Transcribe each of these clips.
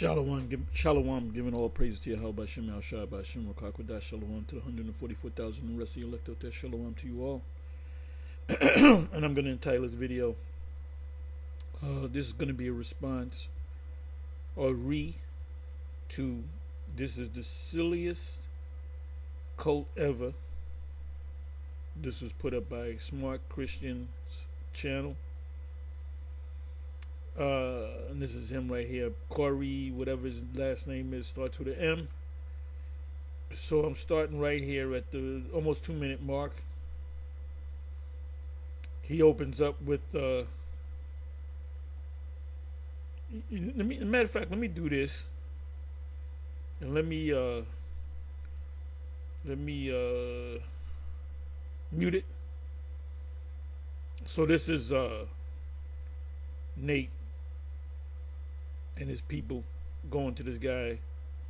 Shalom, giving all praise to Yahweh Shem Al Shai Shem Rakakwadash. Shalom to the 144,000 and the rest of the elect out there. Shalom to you all. And I'm going to entitle this video, this is going to be a response or to this is the silliest cult ever. This was put up by Smart Christian's channel. And this is him right here, Corey, whatever his last name is, starts with an M. So I'm starting right here at the almost 2-minute mark. He opens up with matter of fact, let me do this, and let me mute it. So this is Nate and his people going to this guy,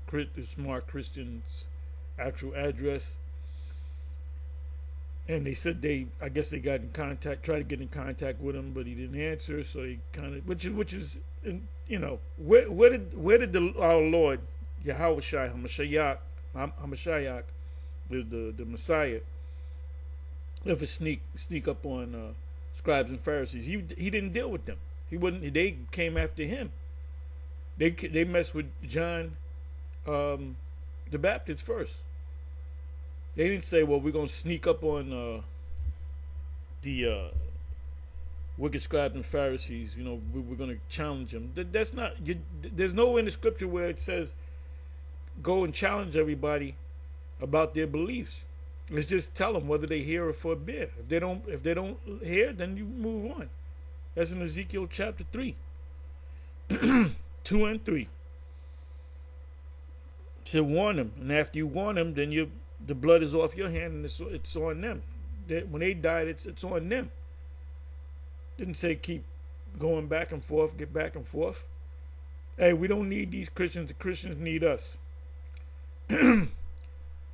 the Smart Christian's actual address, and they said I guess they got in contact, tried to get in contact with him, but he didn't answer. So they kind of, which is, you know, where did our Lord Yahweh Hamashiach, the Messiah, ever sneak up on scribes and Pharisees? He didn't deal with them. He wouldn't. They came after him. They messed with John the Baptist first. They didn't say, well, we're going to sneak up on the wicked scribes and Pharisees. You know, we're going to challenge them. That's not. There's nowhere in the scripture where it says go and challenge everybody about their beliefs. Let's just tell them whether they hear or forbid. If they don't hear, then you move on. That's in Ezekiel chapter 3. 2 and 3. To warn them, and after you warn them, then the blood is off your hand, and it's on them. When they died, it's on them. Didn't say keep going back and forth, get back and forth. Hey, we don't need these Christians. The Christians need us.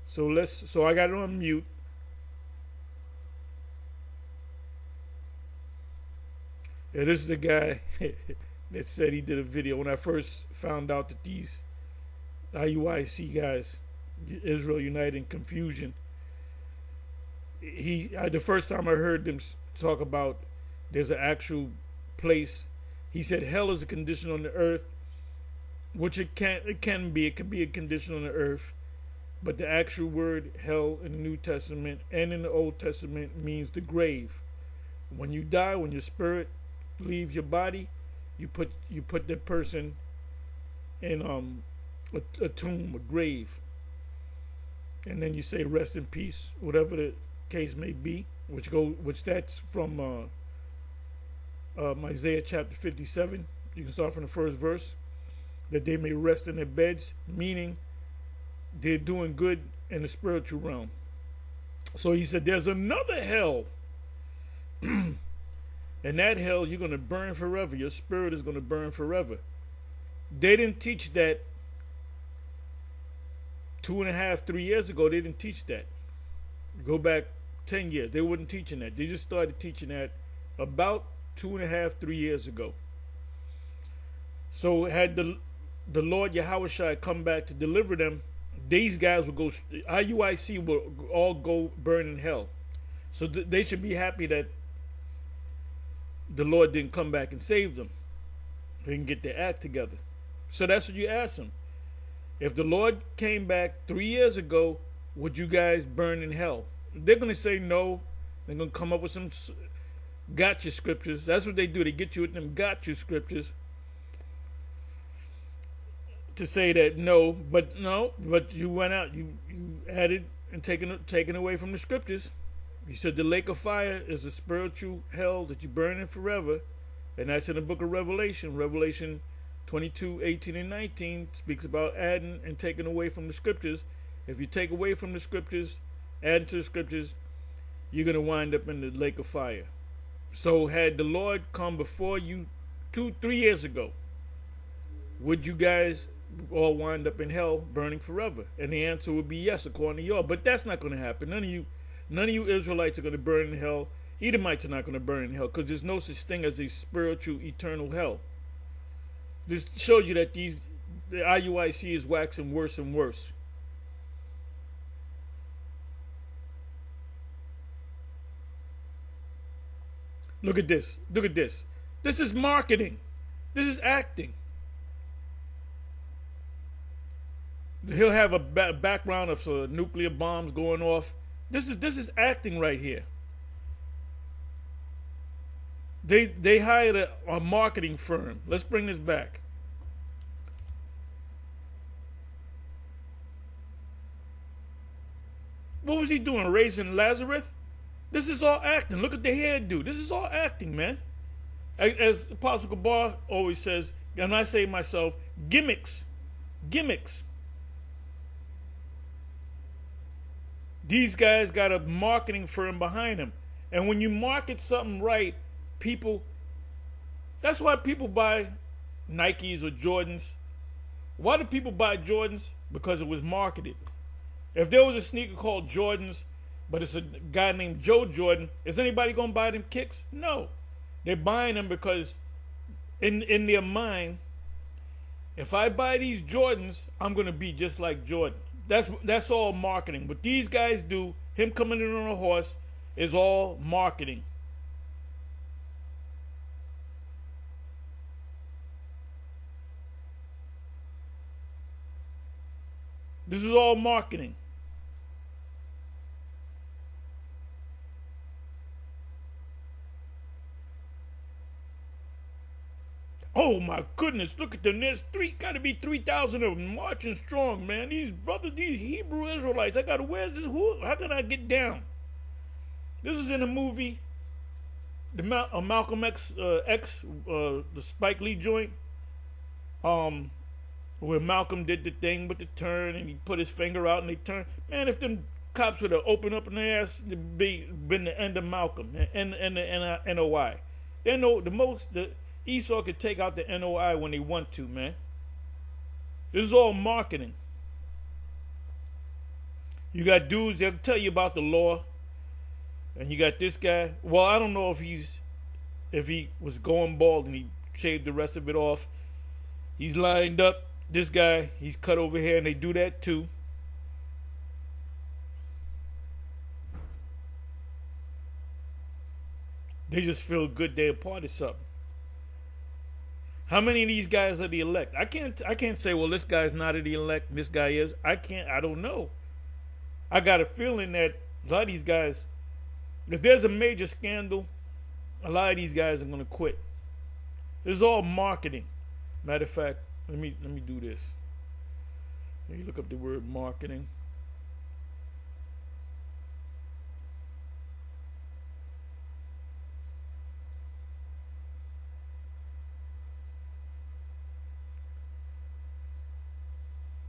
So I got it on mute. Yeah, this is the guy that said he did a video. When I first found out that these IUIC guys, Israel United in Confusion, the first time I heard them talk about there's an actual place, he said hell is a condition on the earth, which it can be. It can be a condition on the earth, but the actual word hell in the New Testament and in the Old Testament means the grave. When you die, when your spirit leaves your body, you put that person in a tomb, a grave, and then you say rest in peace, whatever the case may be, which that's from Isaiah chapter 57. You can start from the first verse, that they may rest in their beds, meaning they're doing good in the spiritual realm. So he said there's another hell. And that hell, you're going to burn forever. Your spirit is going to burn forever. They didn't teach that 2.5, 3 years ago. They didn't teach that. Go back 10 years. They weren't teaching that. They just started teaching that about 2.5, 3 years ago. So had the Lord Yahweh Shai come back to deliver them, these guys would go, IUIC will all go burn in hell. So they should be happy that the Lord didn't come back and save them. They can get their act together. So that's what you ask them. If the Lord came back 3 years ago, would you guys burn in hell? They're going to say no. They're going to come up with some gotcha scriptures. That's what they do. They get you with them gotcha scriptures to say that no, but you went out, you added and taken away from the scriptures. You said the lake of fire is a spiritual hell that you burn in forever, and that's in the book of Revelation. Revelation 22, 18, and 19 speaks about adding and taking away from the scriptures. If you take away from the scriptures, add to the scriptures, you're going to wind up in the lake of fire. So had the Lord come before you 2-3 years ago, would you guys all wind up in hell burning forever? And the answer would be yes, according to y'all. But that's not going to happen. None of you Israelites are going to burn in hell. Edomites are not going to burn in hell, because there's no such thing as a spiritual eternal hell. This shows you that these the IUIC is waxing worse and worse. Look at this. Look at this. This is marketing. This is acting. He'll have a background of nuclear bombs going off. This is acting right here. They hired a marketing firm. Let's bring this back. What was he doing? Raising Lazarus? This is all acting. Look at the hairdo. This is all acting, man. As Apostle Gabar always says, and I say to myself, gimmicks. Gimmicks. These guys got a marketing firm behind them. And when you market something right, people, that's why people buy Nikes or Jordans. Why do people buy Jordans? Because it was marketed. If there was a sneaker called Jordans, but it's a guy named Joe Jordan, is anybody going to buy them kicks? No. They're buying them because in their mind, if I buy these Jordans, I'm going to be just like Jordan. That's all marketing. What these guys do, him coming in on a horse, is all marketing. This is all marketing. Oh my goodness, look at them. There's gotta be 3,000 of them marching strong, man. These brothers, these Hebrew Israelites. Where's this? How can I get down? This is in a movie, the Malcolm X, the Spike Lee joint, where Malcolm did the thing with the turn and he put his finger out and they turned. Man, if them cops would have opened up in their ass, it'd been the end of Malcolm and the NOI. They know the Esau could take out the NOI when they want to, man. This is all marketing. You got dudes that'll tell you about the law. And you got this guy. Well, I don't know if he was going bald and he shaved the rest of it off. He's lined up. This guy, he's cut over here, and they do that too. They just feel good they're a part of something. How many of these guys are the elect? I can't say, well, this guy's not the elect, this guy is. I don't know. I got a feeling that a lot of these guys, if there's a major scandal, a lot of these guys are gonna quit. This is all marketing. Matter of fact, let me do this. Let me look up the word marketing.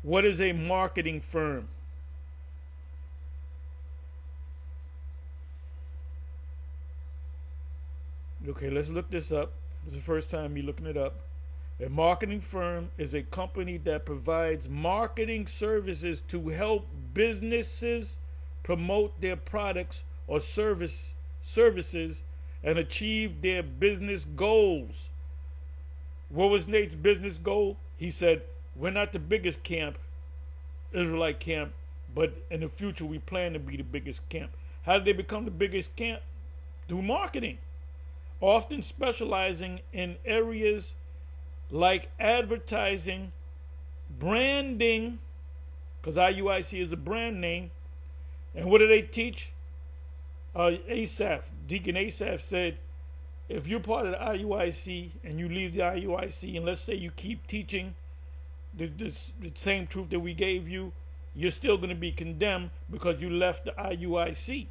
What is a marketing firm? Okay, let's look this up. This is the first time me looking it up. A marketing firm is a company that provides marketing services to help businesses promote their products or services and achieve their business goals. What was Nate's business goal? He said, we're not the biggest camp, Israelite camp, but in the future we plan to be the biggest camp. How did they become the biggest camp? Through marketing, often specializing in areas like advertising, branding, because IUIC is a brand name. And what do they teach? Deacon Asaph said, if you're part of the IUIC and you leave the IUIC, and let's say you keep teaching the same truth that we gave you, you're still going to be condemned because you left the IUIC.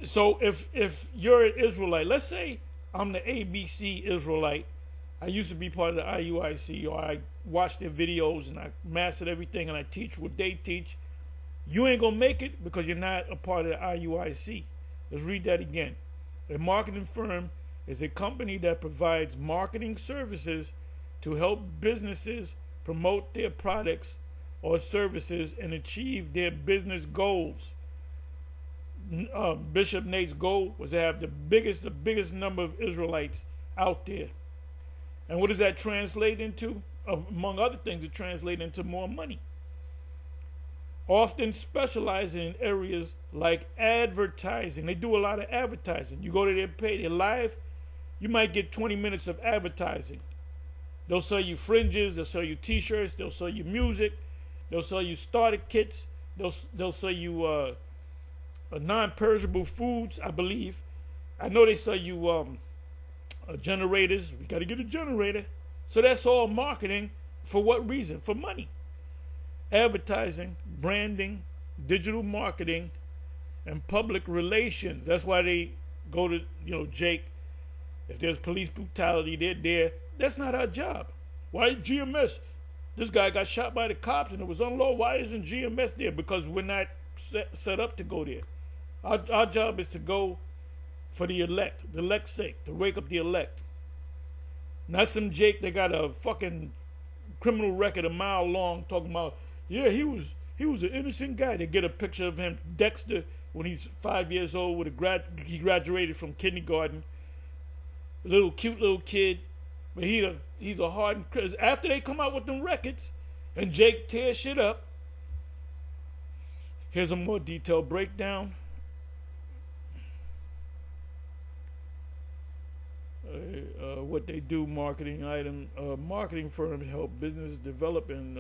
So if you're an Israelite, let's say I'm the ABC Israelite, I used to be part of the IUIC, or I watched their videos and I mastered everything and I teach what they teach, you ain't going to make it because you're not a part of the IUIC. Let's read that again. A marketing firm is a company that provides marketing services to help businesses promote their products or services and achieve their business goals. Bishop Nate's goal was to have the biggest number of Israelites out there. And what does that translate into? Among other things, it translates into more money. Often specializing in areas like advertising. They do a lot of advertising. You go to their page, they're live, you might get 20 minutes of advertising. They'll sell you fringes, they'll sell you t-shirts, they'll sell you music, they'll sell you starter kits, they'll sell you non-perishable foods, I believe. I know they sell you generators. We got to get a generator. So that's all marketing. For what reason? For money. Advertising, branding, digital marketing, and public relations. That's why they go to, Jake. If there's police brutality, they're there. That's not our job. Why GMS? This guy got shot by the cops and it was unloaded. Why isn't GMS there? Because we're not set up to go there. Our job is to go for the elect's sake, to wake up the elect. Not some Jake that got a fucking criminal record a mile long talking about, yeah, he was an innocent guy. They get a picture of him, Dexter, when he's 5 years old, he graduated from kindergarten. Cute little kid. But he's a hardened. After they come out with them records and Jake tears shit up, here's a more detailed breakdown. What they do, marketing firms help businesses develop and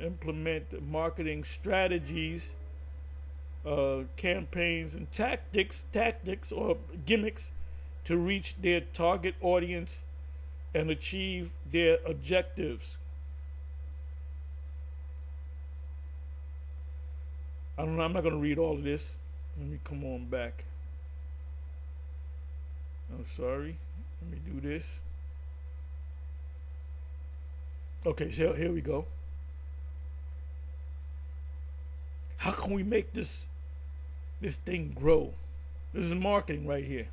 implement marketing strategies, campaigns, and tactics or gimmicks to reach their target audience and achieve their objectives. I'm not going to read all of this. Let me come on back. I'm sorry. Let me do this. Okay, so here we go. How can we make this thing grow? This is marketing right here.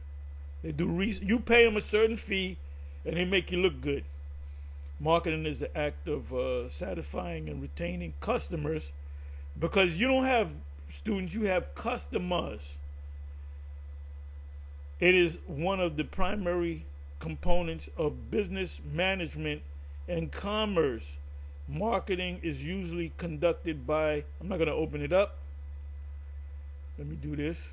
They do you pay them a certain fee, and they make you look good. Marketing is the act of satisfying and retaining customers, because you don't have students, you have customers. It is one of the primary components of business management and commerce. Marketing is usually conducted by, I'm not going to open it up. Let me do this.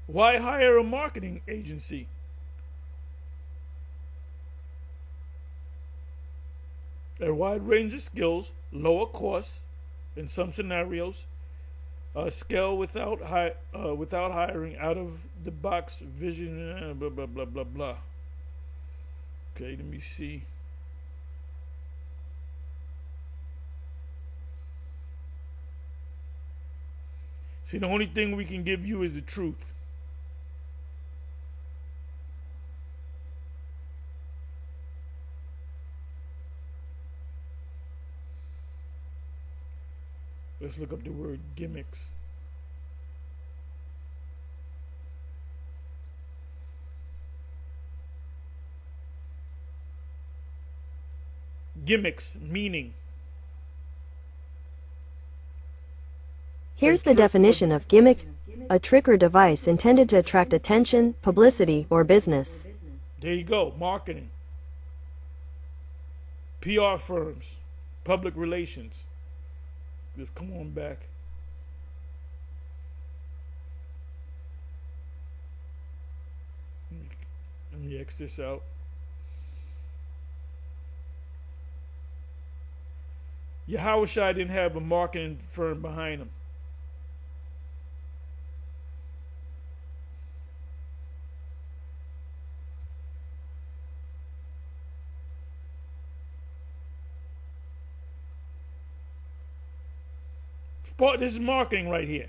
Why hire a marketing agency? A wide range of skills, lower costs in some scenarios, scale without hiring, out of the box vision, blah blah blah blah blah. Okay, let me see. See, the only thing we can give you is the truth. Let's look up the word gimmicks. Gimmicks, meaning. Here's the definition of gimmick: a trick or device intended to attract attention, publicity, or business. There you go, marketing. PR firms, public relations. Just come on back. Let me X this out. Yahushua didn't have a marketing firm behind him. This is marketing right here.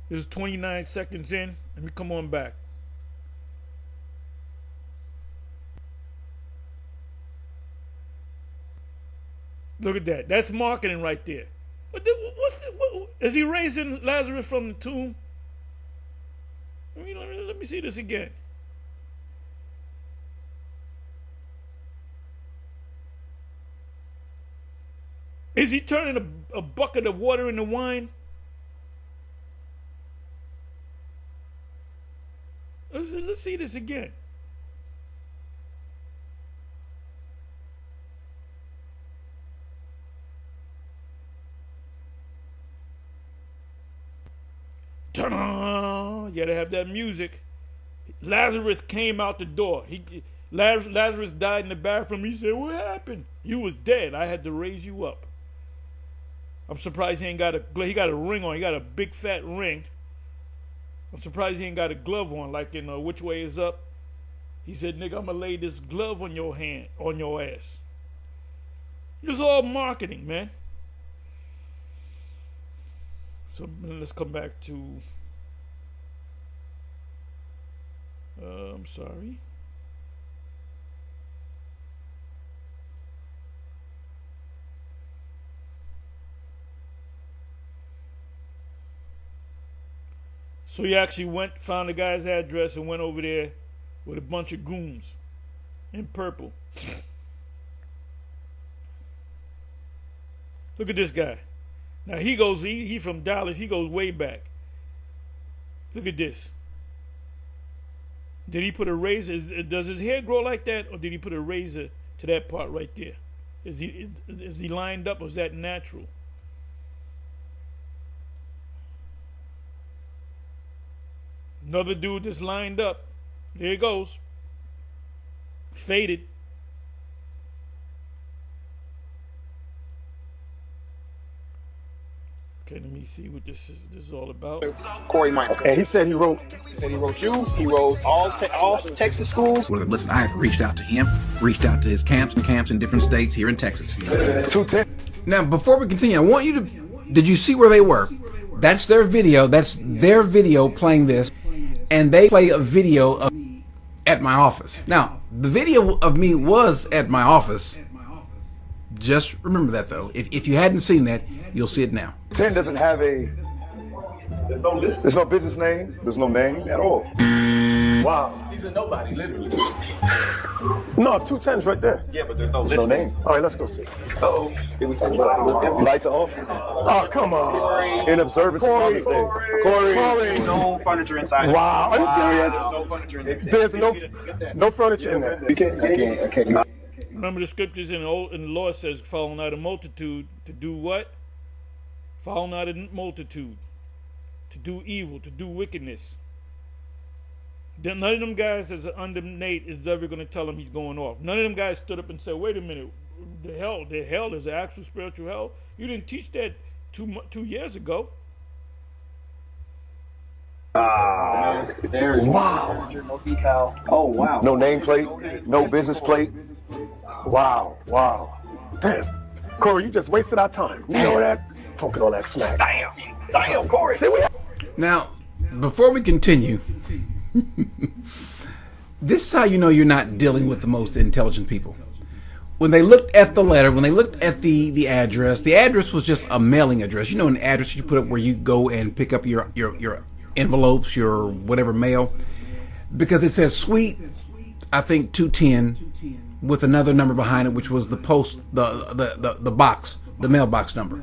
This is 29 seconds in. Let me come on back. Look at that. That's marketing right there. Is he raising Lazarus from the tomb? Let me see this again. Is he turning a bucket of water into wine? Let's see this again. Ta-da! You gotta have that music. Lazarus came out the door. Lazarus died in the bathroom. He said, "What happened? You was dead. I had to raise you up." I'm surprised he got a ring on. He got a big fat ring. I'm surprised he ain't got a glove on, like in Which Way Is Up. He said, "Nigga, I'm gonna lay this glove on your hand, on your ass." It's all marketing, man. So let's come back to. I'm sorry. So he actually found the guy's address and went over there with a bunch of goons in purple. Look at this guy. Now he from Dallas. He goes way back. Look at this. Did he put a razor? Does his hair grow like that, or did he put a razor to that part right there? Is he lined up, or is that natural? Another dude that's lined up. There he goes. Faded. Okay, let me see what this is all about. Corey Michael. And he said he wrote you. He wrote all Texas schools. Well, listen, I have reached out to him, reached out to his camps in different states here in Texas. 210. Now, before we continue, I want you to, did you see where they were? That's their video. That's their video playing this. And they play a video of at my office. Now, the video of me was at my office. Just remember that, though. If you hadn't seen that, you'll see it now. 10 doesn't have there's no business name. There's no name at all. Wow. He's a nobody, literally. No, 210's right there. Yeah, but there's no name. All right, let's go see. So it was lights are off. Oh, come on. In observance of Father's Day. Corey. No furniture inside. Wow. Are you serious? No furniture in there. There's no furniture in there. I can't. Remember the scriptures in the law says, "Follow not a multitude to do what? Follow not a multitude to do evil, to do wickedness." None of them guys that's under Nate is ever going to tell him he's going off. None of them guys stood up and said, "Wait a minute, the hell is an actual spiritual hell? You didn't teach that 2 years ago." There's wow. No decal. Oh wow. No nameplate. No business plate. Wow. Damn. Corey, you just wasted our time. You know that? Talking all that smack. Damn, Corey. Now, before we continue, this is how you know you're not dealing with the most intelligent people. When they looked at the letter, when they looked at the address was just a mailing address. You know, an address you put up where you go and pick up your envelopes, your whatever mail, because it says Suite, I think 210, with another number behind it, which was the post, the box, the mailbox number.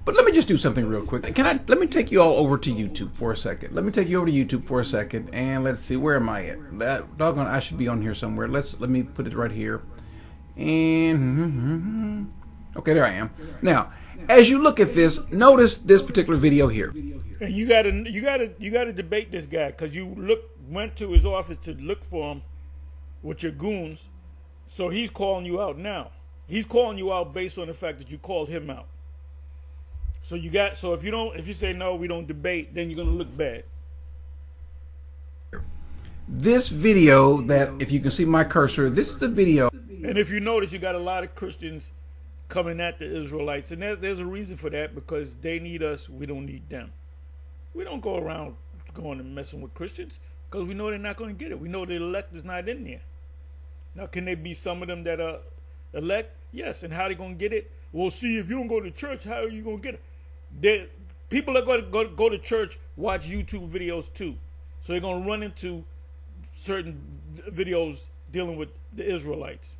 But let me just do something real quick. Let me take you all over to YouTube for a second. And let's see, where am I at? That doggone, I should be on here somewhere. Let me put it right here. And okay, there I am. Now, as you look at this, notice this particular video here. And you gotta debate this guy, because you went to his office to look for him with your goons. So he's calling you out now. He's calling you out based on the fact that you called him out. So if you say no, we don't debate, then you're gonna look bad. This video, that if you can see my cursor, this is the video. And if you notice, you got a lot of Christians coming at the Israelites, and there's a reason for that, because they need us, we don't need them. We don't go around going and messing with Christians, because we know they're not going to get it. We know the elect is not in there. Now, can there be some of them that are elect? Yes. And how they going to get it? Well, see, if you don't go to church, how are you going to get it? People are going to go to church, watch YouTube videos too. So they're going to run into certain videos dealing with the Israelites.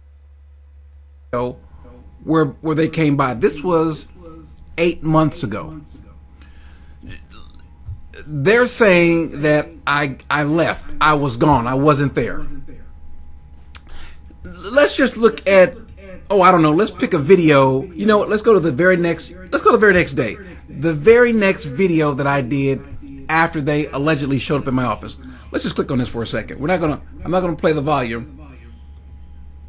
Where they came by. This was 8 months ago. they're saying that I left. I was gone. I wasn't there. Let's just look at, oh, I don't know. Let's pick a video. You know what? Let's go to the very next day. The very next video that I did after they allegedly showed up in my office. Let's just click on this for a second. I'm not gonna play the volume.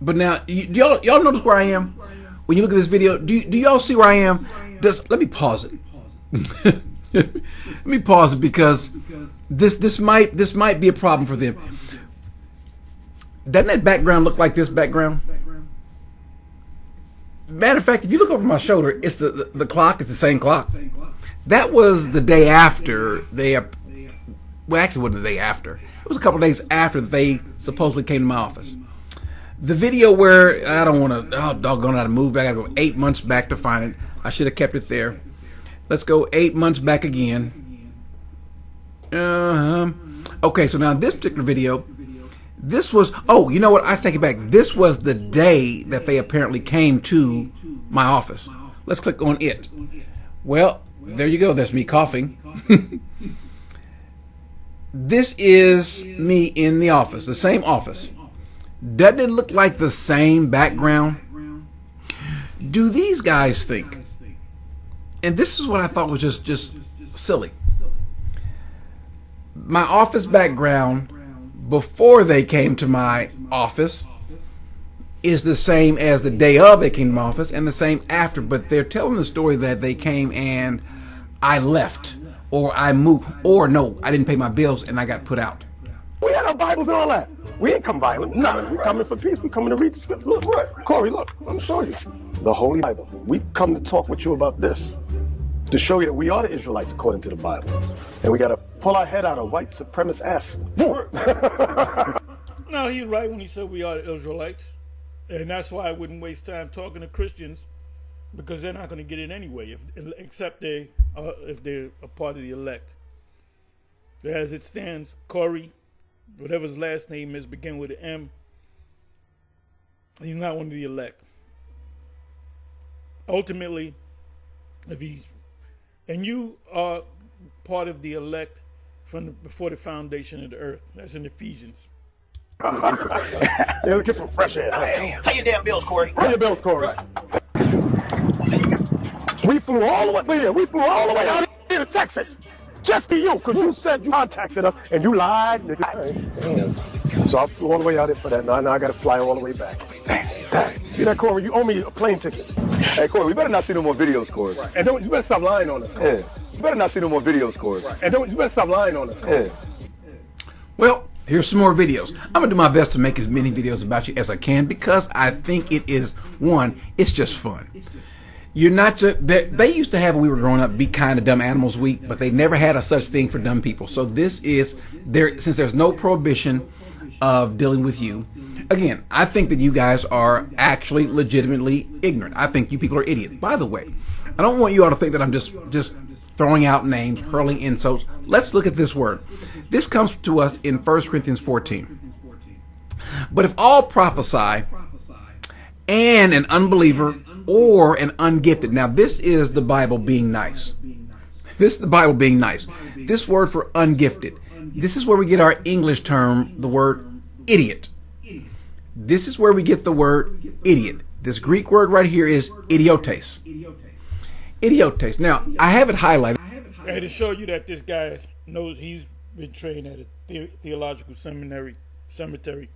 But now, y'all notice where I am? When you look at this video, do y'all see where I am? Let me pause it. Let me pause it because this might be a problem for them. Doesn't that background look like this background? Matter of fact, if you look over my shoulder, it's the clock. It's the same clock. That was the day after they. Well, actually, it wasn't the day after. It was a couple of days after they supposedly came to my office. The video where I don't want to. Oh, doggone! I got to move back. I got to go 8 months back to find it. I should have kept it there. Let's go 8 months back again. Okay, so now this particular video. This was, oh, you know what? I take it back. This was the day that they apparently came to my office. Let's click on it. Well, there you go. There's me coughing. This is me in the office, the same office. Doesn't it look like the same background? Do these guys think, and this is what I thought was just silly. My office background before they came to my office is the same as the day of they came to my office and the same after, but they're telling the story that they came and I left or I moved or no, I didn't pay my bills and I got put out. We had our Bibles and all that. We ain't come violent. No, we coming for peace. We coming to read the scripture. Look, Corey, look, I'm showing you. The Holy Bible. We come to talk with you about this. To show you that we are the Israelites according to the Bible. And we got to pull our head out of white supremacist ass. No, he's right when he said we are the Israelites. And that's why I wouldn't waste time talking to Christians, because they're not going to get it anyway, except if they're a part of the elect. As it stands, Corey, whatever his last name is, begin with an M, he's not one of the elect. Ultimately, if he's, and you are part of the elect from before the foundation of the earth. That's in Ephesians. Yeah, let's get some fresh air. Pay your damn bills, Corey. Pay your bills, Corey. We flew all the way out here to Texas. Just to you, because you said you contacted us and you lied. So I flew all the way out here for that. Now I got to fly all the way back. Dang. See that, Corey? You owe me a plane ticket. Hey, Corey, we better not see no more videos, Corey. Right. And you better stop lying on us, Corey. Yeah. You better not see no more videos, Corey. Right. And you better stop lying on us, Corey. Yeah. Well, here's some more videos. I'm going to do my best to make as many videos about you as I can because I think it is, one, it's just fun. You're not just, they used to have, when we were growing up, Be Kind to Dumb Animals Week, but they never had a such thing for dumb people. So this is, since there's no prohibition of dealing with you, again, I think that you guys are actually legitimately ignorant. I think you people are idiots. By the way, I don't want you all to think that I'm just throwing out names, hurling insults. Let's look at this word. This comes to us in 1 Corinthians 14. But if all prophesy and an unbeliever or an ungifted. Now, this is the Bible being nice. This is the Bible being nice. This word for ungifted. This is where we get our English term, the word idiot. This is where we get the word idiot. This Greek word right here is idiotes. Idiotes. Now, I have it highlighted. And to show you that this guy knows, he's been trained at a theological cemetery.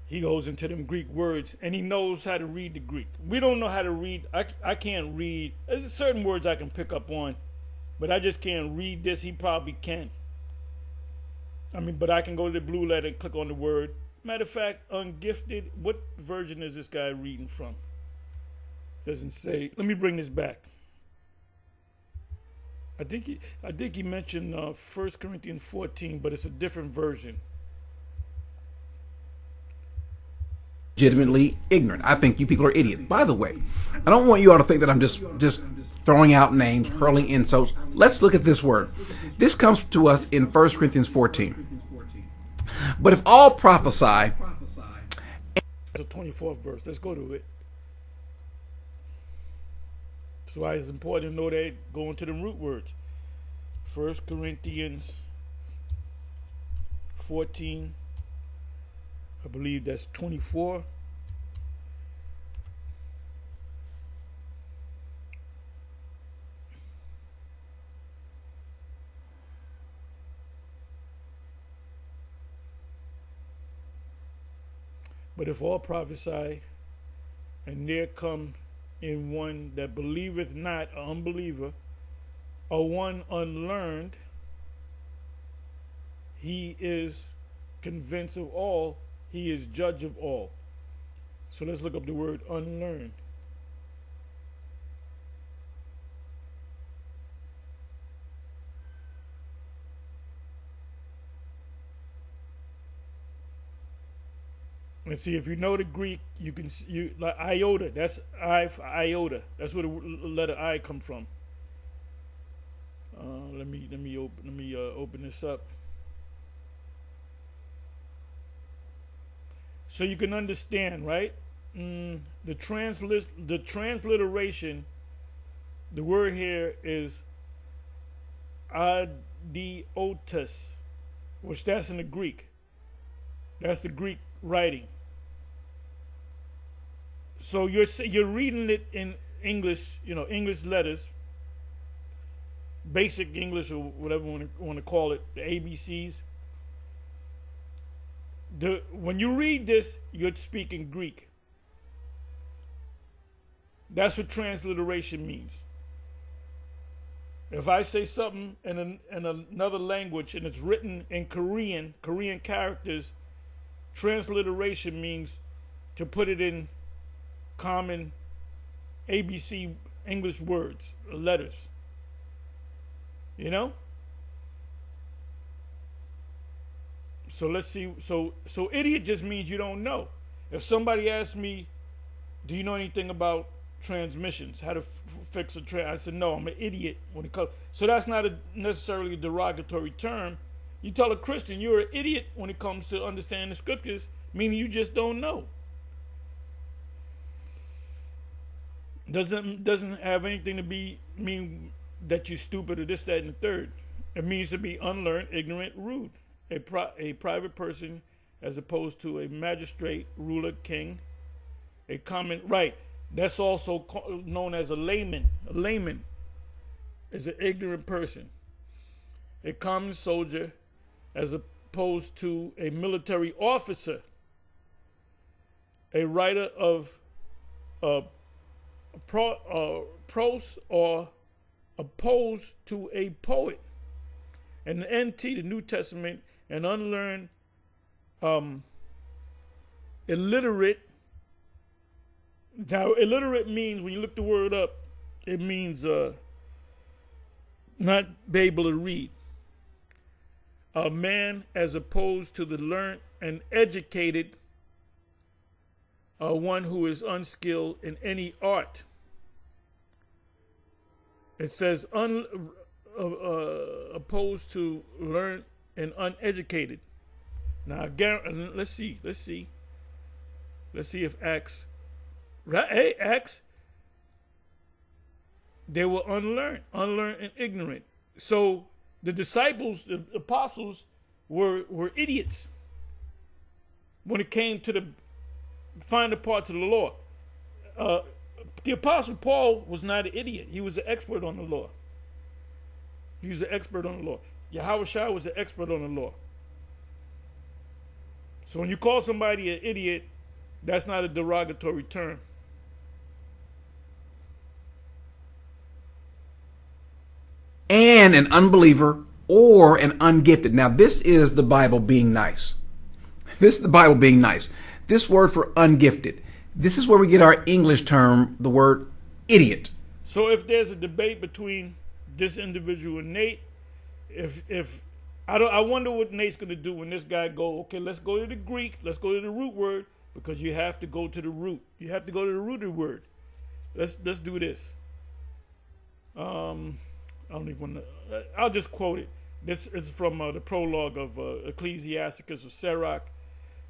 He goes into them Greek words, and he knows how to read the Greek. We don't know how to read. I can't read. There's certain words I can pick up on, but I just can't read this. He probably can. But I can go to the blue letter and click on the word. Matter of fact, ungifted, what version is this guy reading from? Doesn't say. Let me bring this back. I think he mentioned 1 Corinthians 14, but it's a different version. Legitimately ignorant. I think you people are idiots. By the way, I don't want you all to think that I'm just throwing out names, hurling insults. Let's look at this word. This comes to us in 1 Corinthians 14. But if all prophesy, the 24th verse. Let's go to it. That's why it's important to know that, go into the root words. 1 Corinthians 14. I believe that's 24. But if all prophesy, and there come in one that believeth not, an unbeliever, or one unlearned, he is convinced of all, he is judge of all. So let's look up the word unlearned. And see, if you know the Greek, you can like iota. That's I for iota. That's where the letter I come from. Let me open this up so you can understand, right? The transliteration. The word here is adiotus, which that's in the Greek. That's the Greek writing. So you're reading it in English, English letters, basic English or whatever you want to call it, the ABCs. When you read this, you're speaking Greek. That's what transliteration means. If I say something in another language and it's written in Korean characters, transliteration means to put it in common ABC English words, letters. So let's see. So idiot just means you don't know. If somebody asks me, do you know anything about transmissions, how to fix a I said, no, I'm an idiot when it comes. So that's not necessarily a derogatory term. You tell a Christian you're an idiot when it comes to understanding the scriptures, meaning you just don't know. Doesn't have anything to mean that you're stupid or this, that, and the third. It means to be unlearned, ignorant, rude. A private person as opposed to a magistrate, ruler, king. A common, right. That's also known as a layman. A layman is an ignorant person. A common soldier as opposed to a military officer. A writer of prose or opposed to a poet. And the NT, the New Testament, an unlearned, illiterate. Now, illiterate means, when you look the word up, it means not be able to read. A man as opposed to the learned and educated, one who is unskilled in any art. It says opposed to learned and uneducated. Now, let's see if Acts. Right? Hey, Acts. They were unlearned and ignorant. So the disciples, the apostles, were idiots when it came to the finer parts of the law. The apostle Paul was not an idiot. He was an expert on the law. Yahweh Shai was an expert on the law. So when you call somebody an idiot, that's not a derogatory term. And an unbeliever or an ungifted. Now, this is the Bible being nice. This word for ungifted. This is where we get our English term, the word idiot. So if there's a debate between this individual and Nate, I wonder what Nate's going to do when this guy go, okay, let's go to the Greek, let's go to the root word, because you have to go to the root. You have to go to the rooted word. Let's do this. I don't even want to. I'll just quote it. This is from the prologue of Ecclesiasticus or Sirach,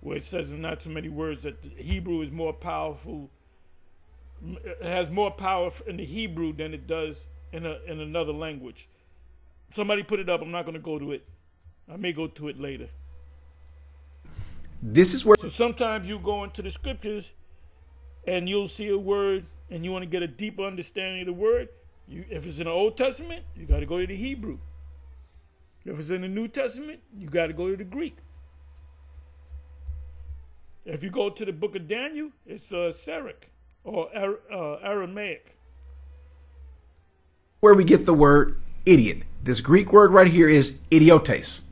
where it says in not too many words that the Hebrew is more powerful. It has more power in the Hebrew than it does in another language. Somebody put it up. I'm not going to go to it. I may go to it later. This is where. So sometimes you go into the scriptures and you'll see a word and you want to get a deeper understanding of the word. If it's in the Old Testament, you got to go to the Hebrew. If it's in the New Testament, you got to go to the Greek. If you go to the book of Daniel, it's Syriac or Aramaic. Where we get the word idiot. This Greek word right here is idiotes.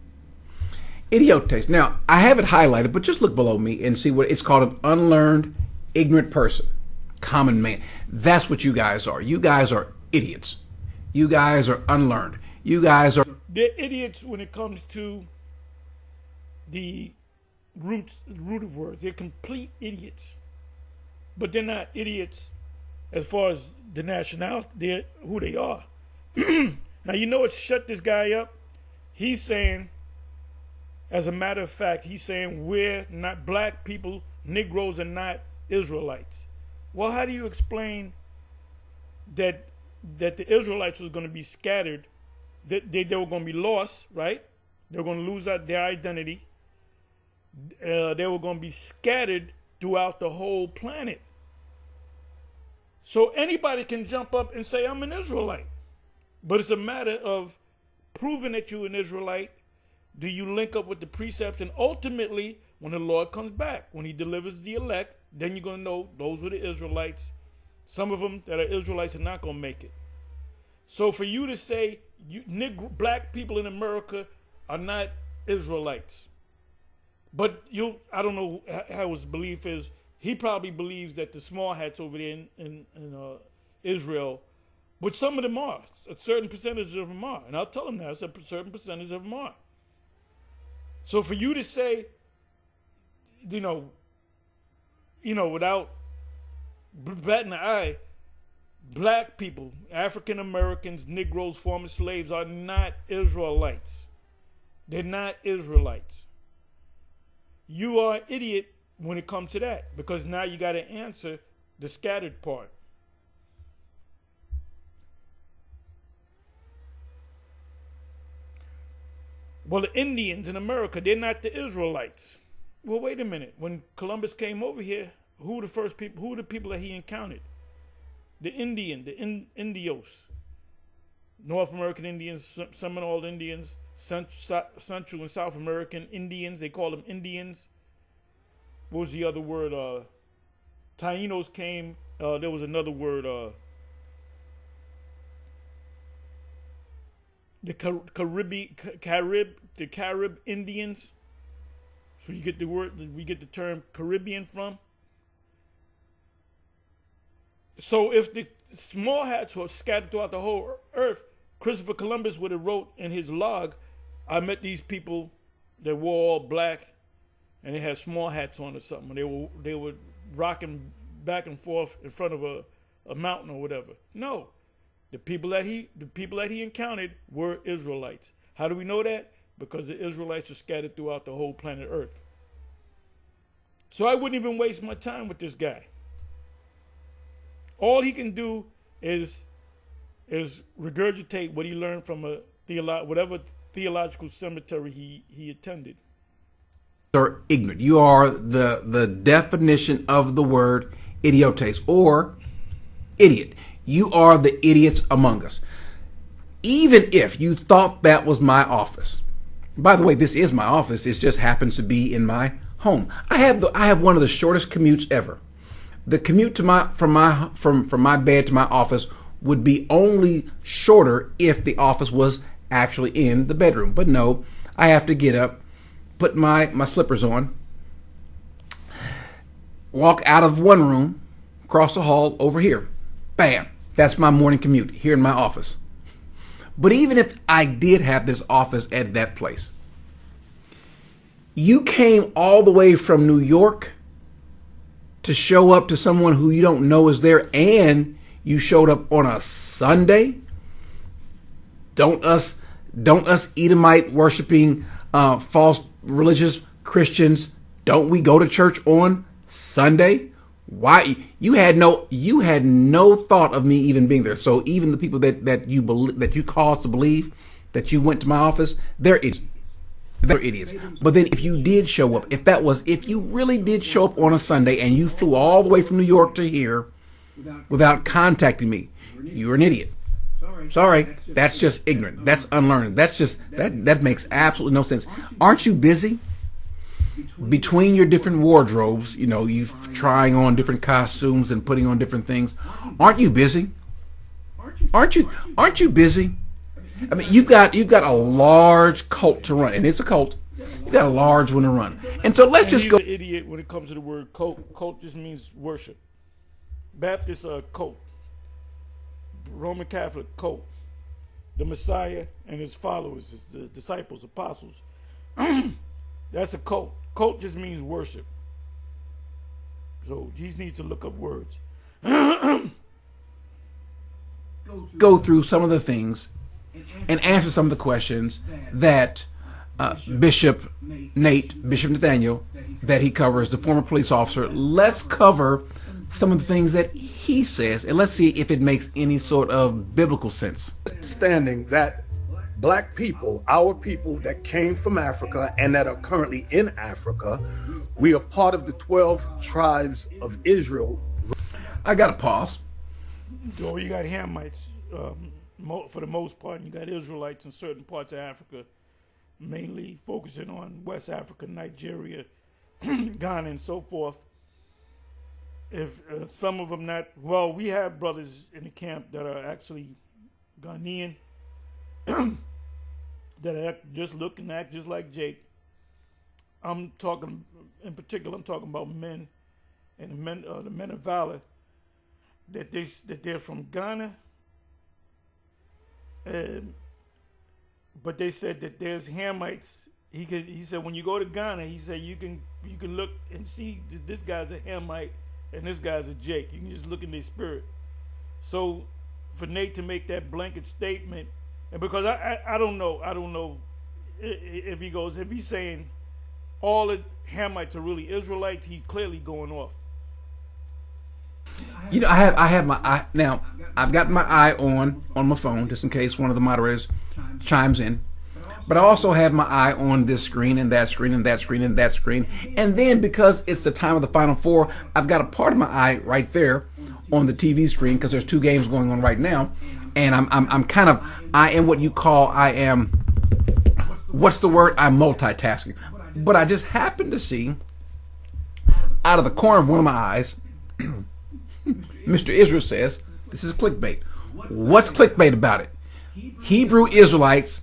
Idiotes. Now, I have it highlighted, but just look below me and see what it's called: an unlearned, ignorant person, common man. That's what you guys are. You guys are idiots. You guys are unlearned. You guys are. They're idiots when it comes to the root of words. They're complete idiots. But they're not idiots as far as the nationality, they're who they are. Now, you know what shut this guy up? He's saying, as a matter of fact, he's saying we're not black people, Negroes are not Israelites. Well, how do you explain that the Israelites was going to be scattered, that they were going to be lost, right? They were going to lose their identity. They were going to be scattered throughout the whole planet. So anybody can jump up and say, I'm an Israelite. But it's a matter of proving that you're an Israelite. Do you link up with the precepts? And ultimately, when the Lord comes back, when he delivers the elect, then you're going to know those were the Israelites. Some of them that are Israelites are not going to make it. So for you to say black people in America are not Israelites, but I don't know how his belief is. He probably believes that the small hats over there in Israel, which some of them are, a certain percentage of them are, and I'll tell him that, a certain percentage of them are. So for you to say, without batting an eye, black people, African Americans, Negroes, former slaves are not Israelites. They're not Israelites. You are an idiot when it comes to that, because now you got to answer the scattered part. Well, the Indians in America, they're not the Israelites. Well, wait a minute. When Columbus came over here, who the people that he encountered? The Indios. North American Indians, Seminole Indians, Central and South American Indians, they call them Indians. What was the other word? Tainos came, there was another word, the Carib Indians. So you get the word, we get the term Caribbean from. So if the small hats were scattered throughout the whole earth, Christopher Columbus would have wrote in his log, I met these people that wore all black and they had small hats on or something. They were rocking back and forth in front of a mountain or whatever. No. The people that he encountered were Israelites. How do we know that? Because the Israelites are scattered throughout the whole planet Earth. So I wouldn't even waste my time with this guy. All he can do is regurgitate what he learned from whatever theological cemetery he attended. Are ignorant. You are the definition of the word idiotes, or idiot. You are the idiots among us. Even if you thought that was my office. By the way, this is my office. It just happens to be in my home. I have one of the shortest commutes ever. The commute to from my bed to my office would be only shorter if the office was actually in the bedroom. But no, I have to get up, put my slippers on, walk out of one room, cross the hall over here. Bam. That's my morning commute here in my office. But even if I did have this office at that place, you came all the way from New York to show up to someone who you don't know is there, and you showed up on a Sunday? Don't us Edomite worshiping false religious Christians, don't we go to church on Sunday? Why you had no thought of me even being there. So even the people that you caused to believe that you went to my office, they're idiots. They're idiots. But then if you did show up, if you really did show up on a Sunday and you flew all the way from New York to here without contacting me, you're an idiot. Sorry, that's just ignorant. That's unlearned. That makes absolutely no sense. Aren't you busy? Between your different wardrobes, you trying on different costumes and putting on different things. Aren't you busy? Aren't you busy? I mean, you've got a large cult to run, and it's a cult. You've got a large one to run, and so let's just go. He's an idiot when it comes to the word cult. Cult just means worship. Baptists are a cult. Roman Catholic cult. The Messiah and his followers, the disciples, apostles. That's a cult. Cult just means worship. So he needs to look up words. Go through some of the things and answer some of the questions that Bishop Nathaniel, that he covers, the former police officer. Let's cover some of the things that he says, and let's see if it makes any sort of biblical sense. Understanding that black people, our people that came from Africa and that are currently in Africa, we are part of the 12 tribes of Israel. I got to pause. So you got Hamites, for the most part, and you got Israelites in certain parts of Africa, mainly focusing on West Africa, Nigeria, Ghana, and so forth. If some of them not, well, we have brothers in the camp that are actually Ghanaian, that just look and act just like Jake. I'm talking about men, and the men of valor, that they're from Ghana, but they said that there's Hamites. He said when you go to Ghana, he said you can look and see that this guy's a Hamite and this guy's a Jake. You can just look in their spirit. So for Nate to make that blanket statement, and because I don't know if he's saying all the Hamites are really Israelites, he's clearly going off. I have my eye now. I've got my eye on my phone just in case one of the moderators chimes in. But I also have my eye on this screen and that screen and that screen and that screen. And then because it's the time of the Final Four, I've got a part of my eye right there on the TV screen because there's two games going on right now. And I am what you call, what's the word? I'm multitasking. But I just happened to see out of the corner of one of my eyes, Mr. Israel says, this is clickbait. What's clickbait about it? Hebrew Israelites,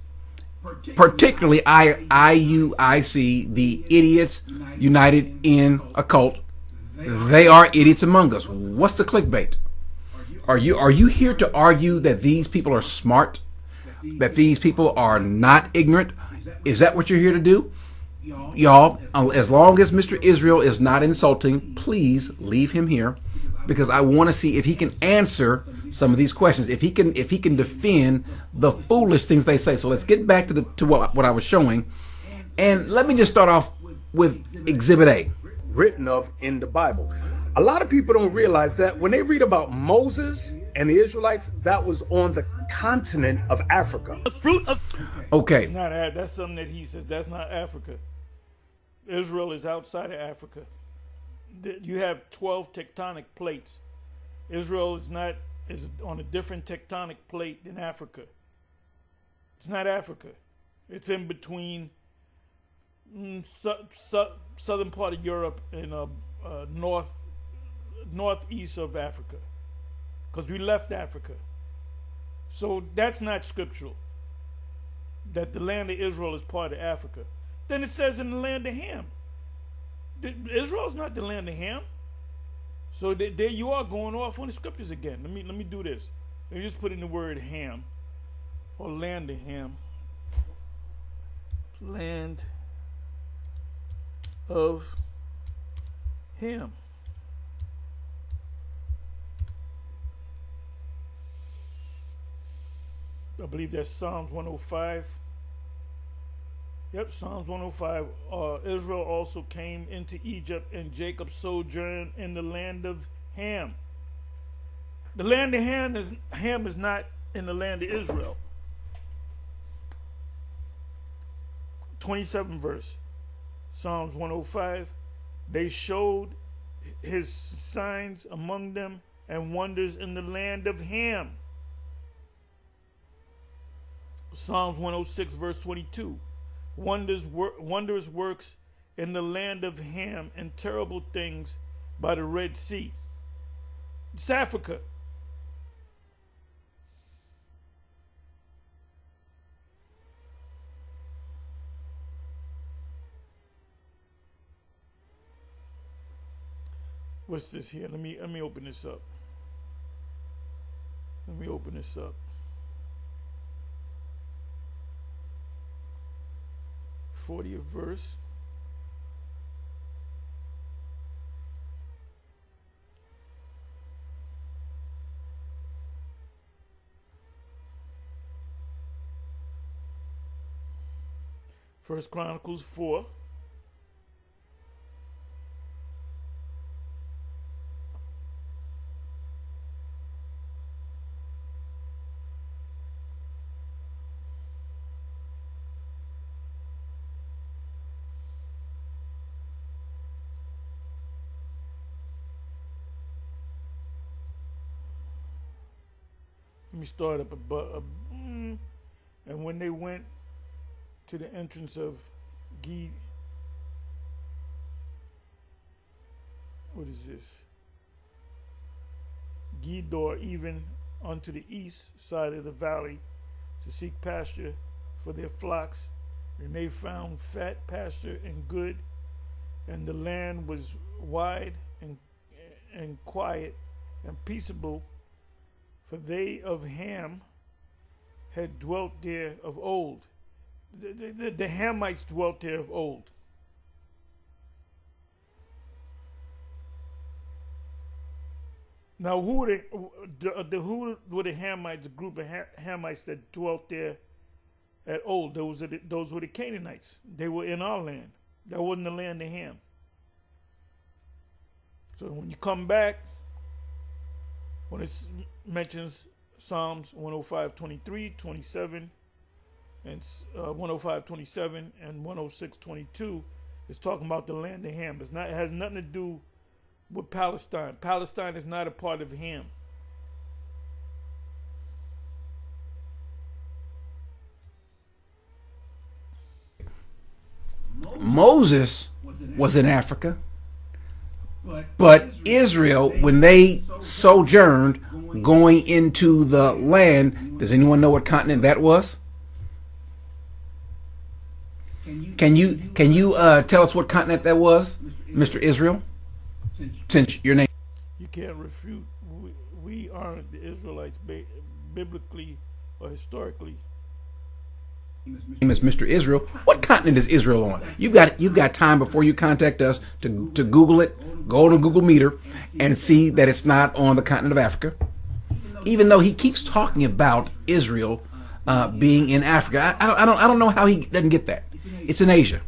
particularly IUIC, the idiots united in a cult, they are idiots among us. What's the clickbait? Are you here to argue that these people are smart? That these people are not ignorant? Is that what you're here to do? Y'all, as long as Mr. Israel is not insulting, please leave him here, because I want to see if he can answer some of these questions, if he can defend the foolish things they say. So let's get back to what I was showing, and let me just start off with Exhibit A. Written of in the Bible. A lot of people don't realize that when they read about Moses and the Israelites, that was on the continent of Africa. Okay. That's something that he says. That's not Africa. Israel is outside of Africa. You have 12 tectonic plates. Israel is on a different tectonic plate than Africa. It's not Africa. It's in between southern part of Europe and northeast of Africa, because we left Africa. So that's not scriptural, that the land of Israel is part of Africa. Then it says in the land of Ham. Israel is not the land of Ham. So there you are going off on the scriptures again. Let me do this. Let me just put in the word Ham, or land of Ham. Land of Ham. I believe that's Psalms 105. Yep, Psalms 105. Israel also came into Egypt, and Jacob sojourned in the land of Ham. The land of Ham is not in the land of Israel. 27th verse, Psalms 105. They showed his signs among them and wonders in the land of Ham. Psalms 106 verse 22. Wondrous works in the land of Ham and terrible things by the Red Sea. It's Africa. What's this here? Let me open this up. Let me open this up. 40th verse. First Chronicles 4. Let me start up above. And when they went to the entrance of what is this? Gedor, even unto the east side of the valley, to seek pasture for their flocks, and they found fat pasture and good, and the land was wide and quiet and peaceable, for they of Ham had dwelt there of old. The Hamites dwelt there of old. Now, who were the Hamites? The group of Hamites that dwelt there at old. Those were the Canaanites. They were in our land. That wasn't the land of Ham. So when you come back, when it mentions Psalms 105:23, 27, and 105:27 and 106:22, it's talking about the land of Ham. It has nothing to do with Palestine. Palestine is not a part of Ham. Moses was in Africa, but Israel, when they sojourned going into the land, does anyone know what continent that was? Can you tell us what continent that was, Mr. Israel? Since your name, you can't refute. We aren't the Israelites biblically or historically. Name is Mr. Israel. What continent is Israel on? You've got time before you contact us to Google it. Go on Google Meter and see that it's not on the continent of Africa. Even though he keeps talking about Israel being in Africa, I don't know how he doesn't get that. It's in Asia.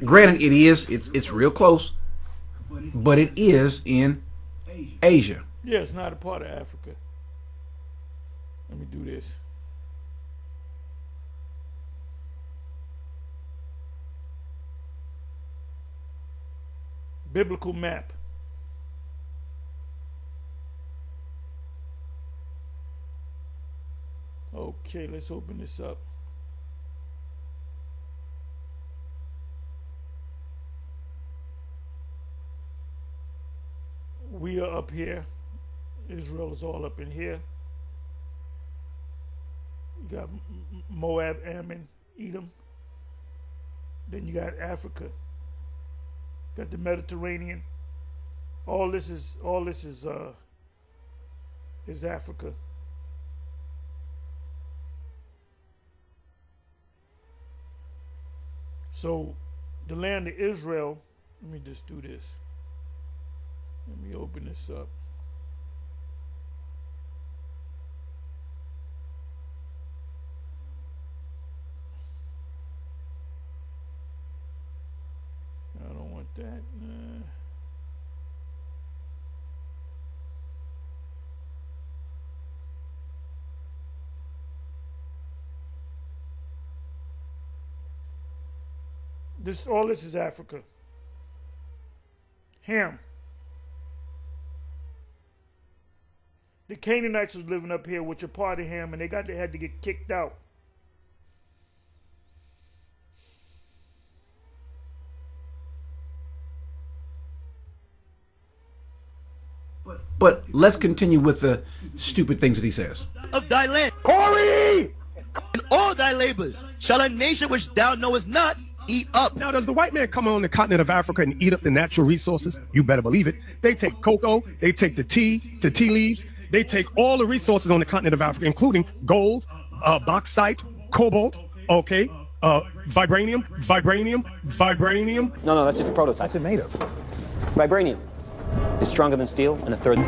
Granted, it is. It's real close, but it is in Asia. Yeah, it's not a part of Africa. Let me do this. Biblical map. Okay, let's open this up. We are up here. Israel is all up in here. You got Moab, Ammon, Edom. Then you got Africa. Got the Mediterranean. All this is Africa. So the land of Israel, let me just do this. Let me open this up. I don't want that. All this is Africa. Ham. The Canaanites was living up here, which are part of Ham, and they had to get kicked out. But let's continue with the stupid things that he says. Of thy land, Corey! and all thy labors, shall a nation which thou knowest not eat up. Now, does the white man come on the continent of Africa and eat up the natural resources? You better believe it. They take cocoa, they take the tea leaves, they take all the resources on the continent of Africa, including gold, bauxite, cobalt, okay, vibranium. No, that's just a prototype. What's it made of? Vibranium. It's stronger than steel, and a third.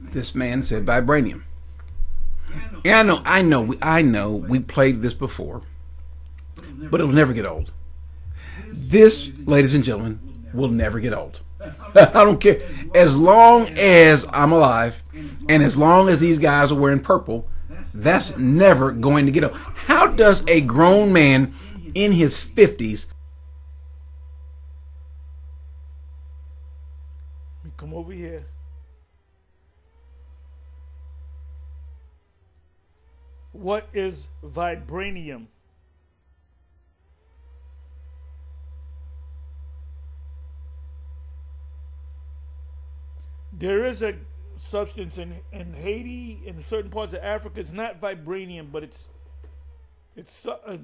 This man said vibranium. Yeah, I know. We played this before, but it will never get old. This, ladies and gentlemen, will never get old. I don't care. As long as I'm alive, and as long as these guys are wearing purple, that's never going to get old. How does a grown man in his 50s... Come over here. What is vibranium? There is a substance in Haiti, in certain parts of Africa. It's not vibranium, but it's I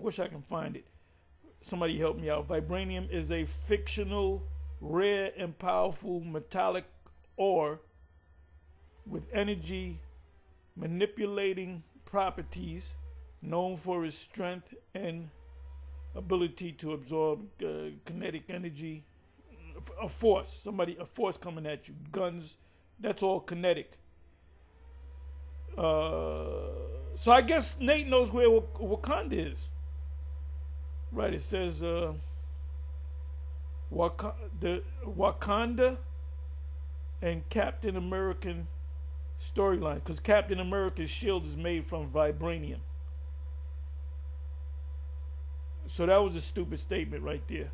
wish I can find it. Somebody help me out. Vibranium is a fictional, rare and powerful metallic ore with energy manipulating properties, known for its strength and ability to absorb kinetic energy, a force coming at you, guns, that's all kinetic. So I guess Nate knows where Wakanda is. Right, it says Wakanda and Captain American storyline, because Captain America's shield is made from vibranium. So that was a stupid statement right there.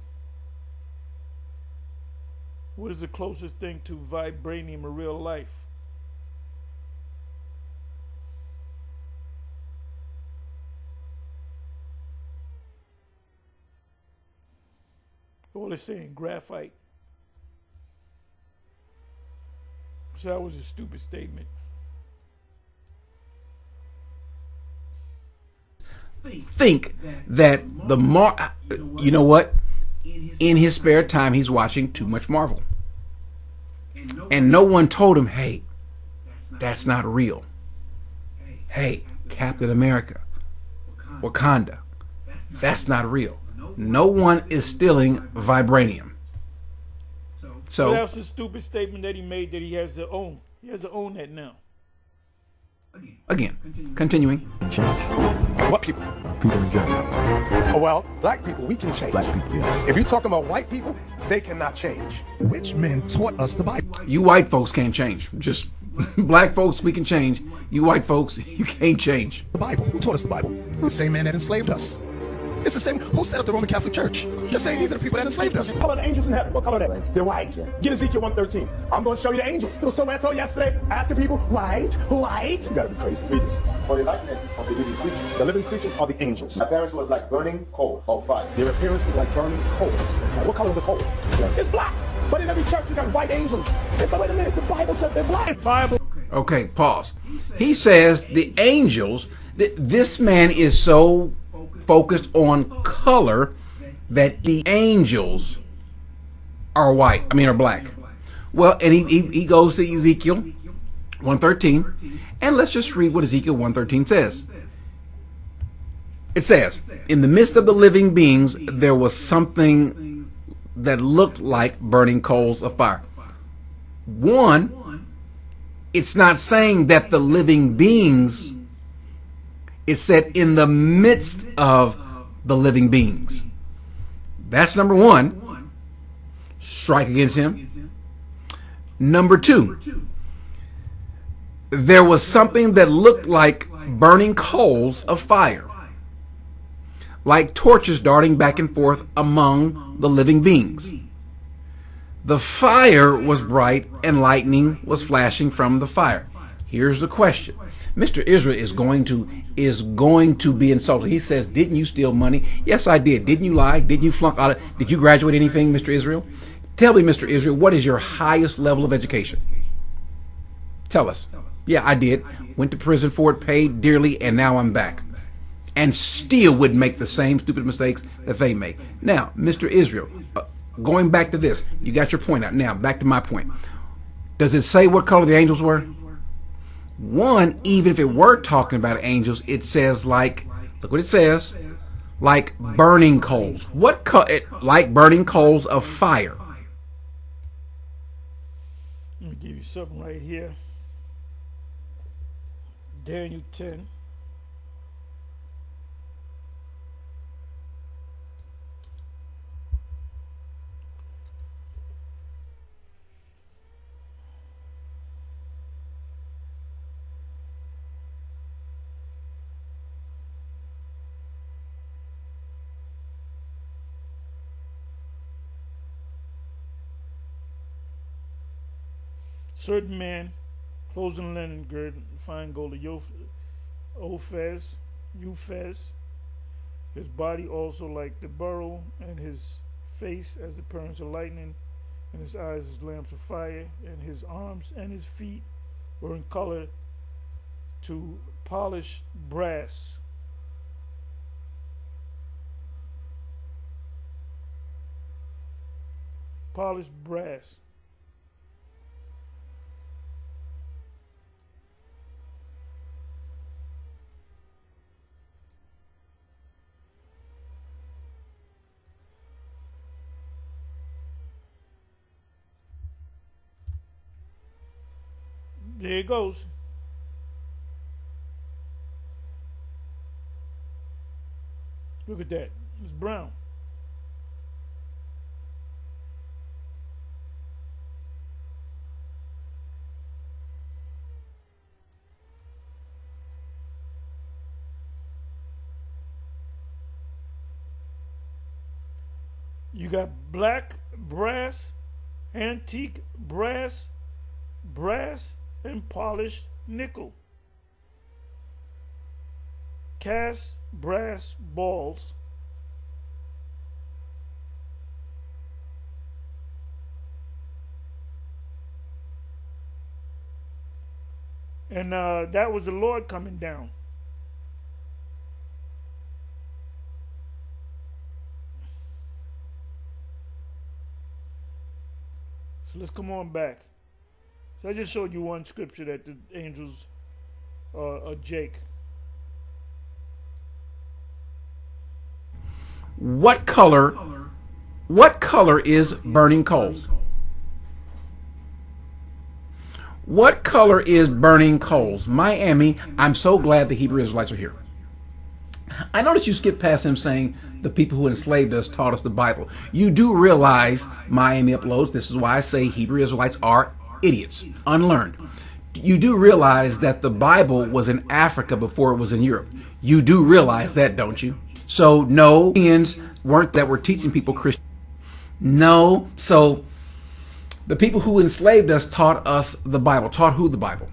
What is the closest thing to vibranium in real life? All it's saying, graphite. So that was a stupid statement. Think that you know what? In his spare time, he's watching too much Marvel. And no one told him, hey, that's not real. Hey, Captain America, Wakanda, that's not real. No one is stealing vibranium. So that was a stupid statement that he made, that he has to own. He has to own that now. Again, continuing. What people? People in general. Oh, well, black people, we can change. Black people, yeah. If you're talking about white people, they cannot change. Which men taught us the Bible? You white folks can't change. Just black folks, we can change. You white folks, you can't change. The Bible. Who taught us the Bible? The same man that enslaved us. It's the same. Who set up the Roman Catholic Church? Just saying, these are the people that enslaved us. What color are the angels in heaven? What color are they? They're white. Get Ezekiel 1:13. I'm going to show you the angels. There was somebody I told yesterday, asking people, white. You gotta be crazy. Read this. For the likeness of the living creatures. The living creatures are the angels. Their appearance was like burning coal of fire. Their appearance was like burning coal. What color is the coal? It's black. But in every church, you got white angels. It's like, wait a minute, the Bible says they're black. Bible. Okay, pause. He says the angels, this man is so focused on color that the angels are black. Well, and he goes to Ezekiel 1:13, and let's just read what Ezekiel 1:13 says. It says, in the midst of the living beings, there was something that looked like burning coals of fire. One, it's not saying that the living beings, it said in the midst of the living beings. That's number one. Strike against him. Number two, there was something that looked like burning coals of fire. like torches darting back and forth among the living beings. The fire was bright and lightning was flashing from the fire. Here's the question. Mr. Israel is going to be insulted. He says, didn't you steal money? Yes, I did. Didn't you lie? Didn't you flunk out? Did you graduate anything, Mr. Israel? Tell me, Mr. Israel, what is your highest level of education? Tell us. Yeah, I did. Went to prison for it, paid dearly, and now I'm back. And still would make the same stupid mistakes that they make. Now, Mr. Israel, going back to this, you got your point out. Now, back to my point. Does it say what color the angels were? One, even if it were talking about angels, it says like, look what it says, like burning coals. What like burning coals of fire. Let me give you something right here. Daniel 10. Certain man, clothes and linen, girded fine gold of Ophaz, his body also like the beryl, and his face as the appearance of lightning, and his eyes as lamps of fire, and his arms and his feet were in color to polished brass. Polished brass. There it goes. Look at that. It's brown. You got black brass, antique brass, and polished nickel. Cast brass balls. And that was the Lord coming down. So let's come on back. So I just showed you one scripture that the angels are Jake. What color is burning coals? What color is burning coals? Miami, I'm so glad the Hebrew Israelites are here. I noticed you skipped past him saying the people who enslaved us taught us the Bible. You do realize, Miami uploads, this is why I say Hebrew Israelites are idiots, unlearned. You do realize that the Bible was in Africa before it was in Europe. You do realize that, don't you? So no, Indians weren't that were teaching people Christian. No, so the people who enslaved us taught us the Bible. Taught who the Bible?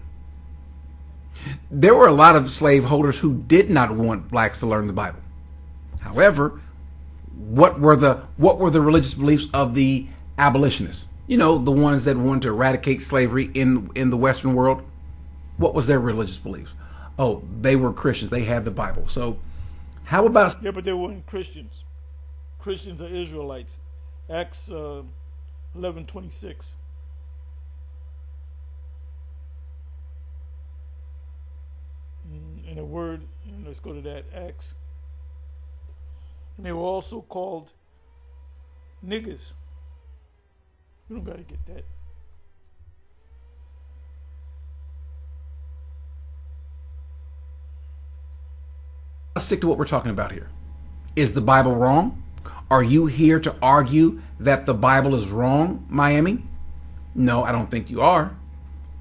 There were a lot of slaveholders who did not want blacks to learn the Bible. However, what were the religious beliefs of the abolitionists? You know, the ones that wanted to eradicate slavery in the Western world. What was their religious beliefs? Oh, they were Christians. They had the Bible. So how about... Yeah, but they weren't Christians. Christians are Israelites. Acts 11:26. And a word, let's go to that, Acts. And they were also called niggers. You don't got to get that. Let's stick to what we're talking about here. Is the Bible wrong? Are you here to argue that the Bible is wrong, Miami? No, I don't think you are.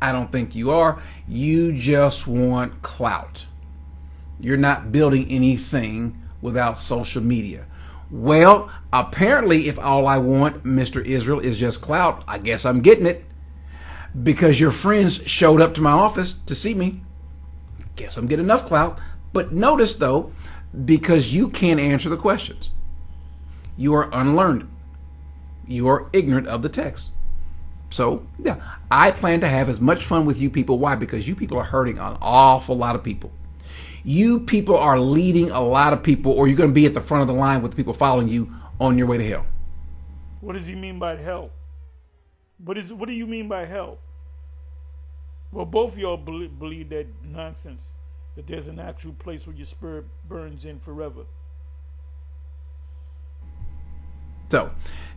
I don't think you are. You just want clout. You're not building anything without social media. Well, apparently, if all I want, Mr. Israel, is just clout, I guess I'm getting it. Because your friends showed up to my office to see me. Guess I'm getting enough clout. But notice, though, because you can't answer the questions. You are unlearned. You are ignorant of the text. So, yeah, I plan to have as much fun with you people. Why? Because you people are hurting an awful lot of people. You people are leading a lot of people, or you're going to be at the front of the line with the people following you on your way to hell. What does he mean by hell? What do you mean by hell? Well, both of y'all believe that nonsense, that there's an actual place where your spirit burns in forever. So,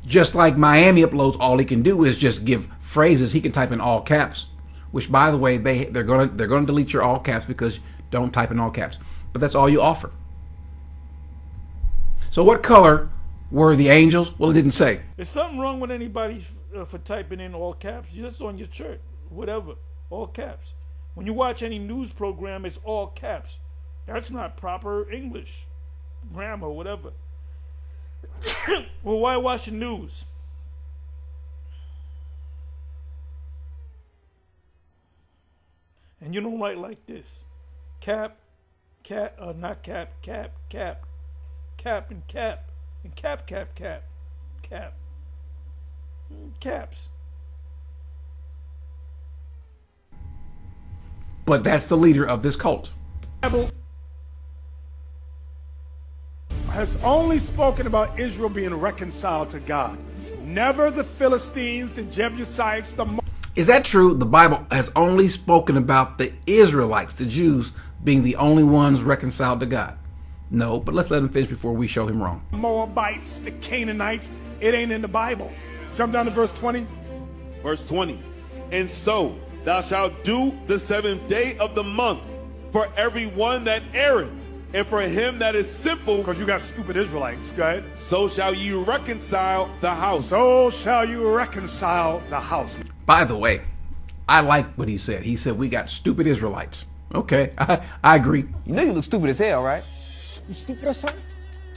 just like Miami uploads, all he can do is just give phrases. He can type in all caps, which, by the way, they're gonna delete your all caps because don't type in all caps. But that's all you offer. So, what color were the angels? Well, it didn't say. Is something wrong with anybody for typing in all caps? Just on your shirt, whatever, all caps. When you watch any news program, it's all caps. That's not proper English, grammar, whatever. Well, why watch the news? And you don't write like this. Cap, not cap, cap, cap, cap and cap, and cap, cap, cap, cap. Caps. But that's the leader of this cult. Bible has only spoken about Israel being reconciled to God. Never the Philistines, the Jebusites, the... Is that true? The Bible has only spoken about the Israelites, the Jews, being the only ones reconciled to God. No, but let's let him finish before we show him wrong. Moabites, the Canaanites, it ain't in the Bible. Jump down to verse 20. Verse 20. And so thou shalt do the 7th day of the month for every one that erreth, and for him that is simple. Because you got stupid Israelites. Go ahead. So shall you reconcile the house. So shall you reconcile the house. By the way, I like what he said. He said we got stupid Israelites. Okay, I agree. You know you look stupid as hell, right? You stupid or something?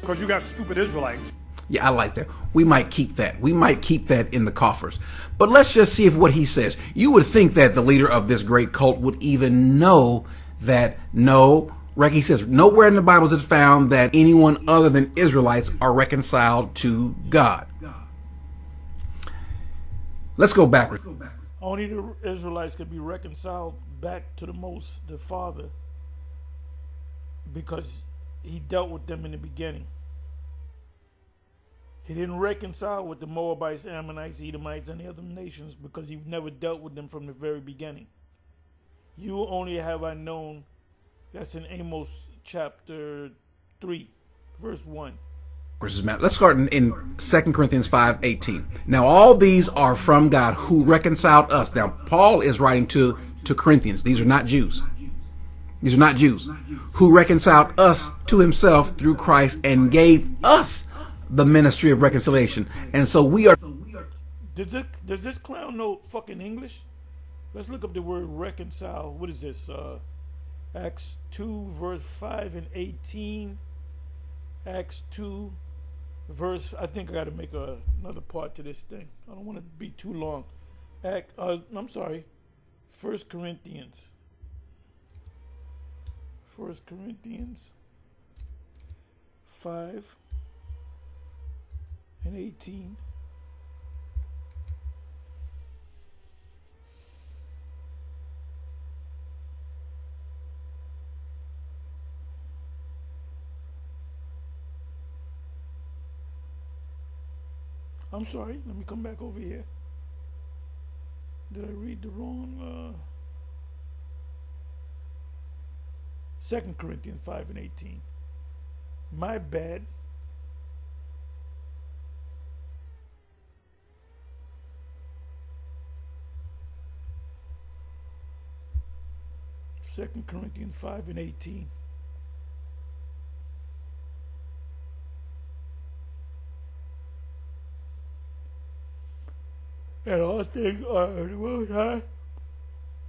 Because you got stupid Israelites. Yeah, I like that. We might keep that. We might keep that in the coffers. But let's just see if what he says. You would think that the leader of this great cult would even know that he says nowhere in the Bible is it found that anyone other than Israelites are reconciled to God. Let's go backwards. Only the Israelites could be reconciled back to the Father, because he dealt with them in the beginning. He didn't reconcile with the Moabites, Ammonites, Edomites, and the other nations because he never dealt with them from the very beginning. You only have I known. That's in Amos chapter 3, verse 1. Let's start in 2 Corinthians 5:18. Now all these are from God who reconciled us. Now Paul is writing to Corinthians. These are not Jews. These are not Jews. Who reconciled us to himself through Christ and gave us the ministry of reconciliation. And so we are... Does this clown know fucking English? Let's look up the word reconcile. What is this? Acts 2 verse 5 and 18. Acts 2 verse... I think I got to make another part to this thing. I don't want to be too long. I'm sorry. 1 Corinthians 5 and 18. I'm sorry, let me come back over here. Did I read the wrong? 2 Corinthians 5 and 18. My bad. Second Corinthians 5 and 18. And all things are of the Most High,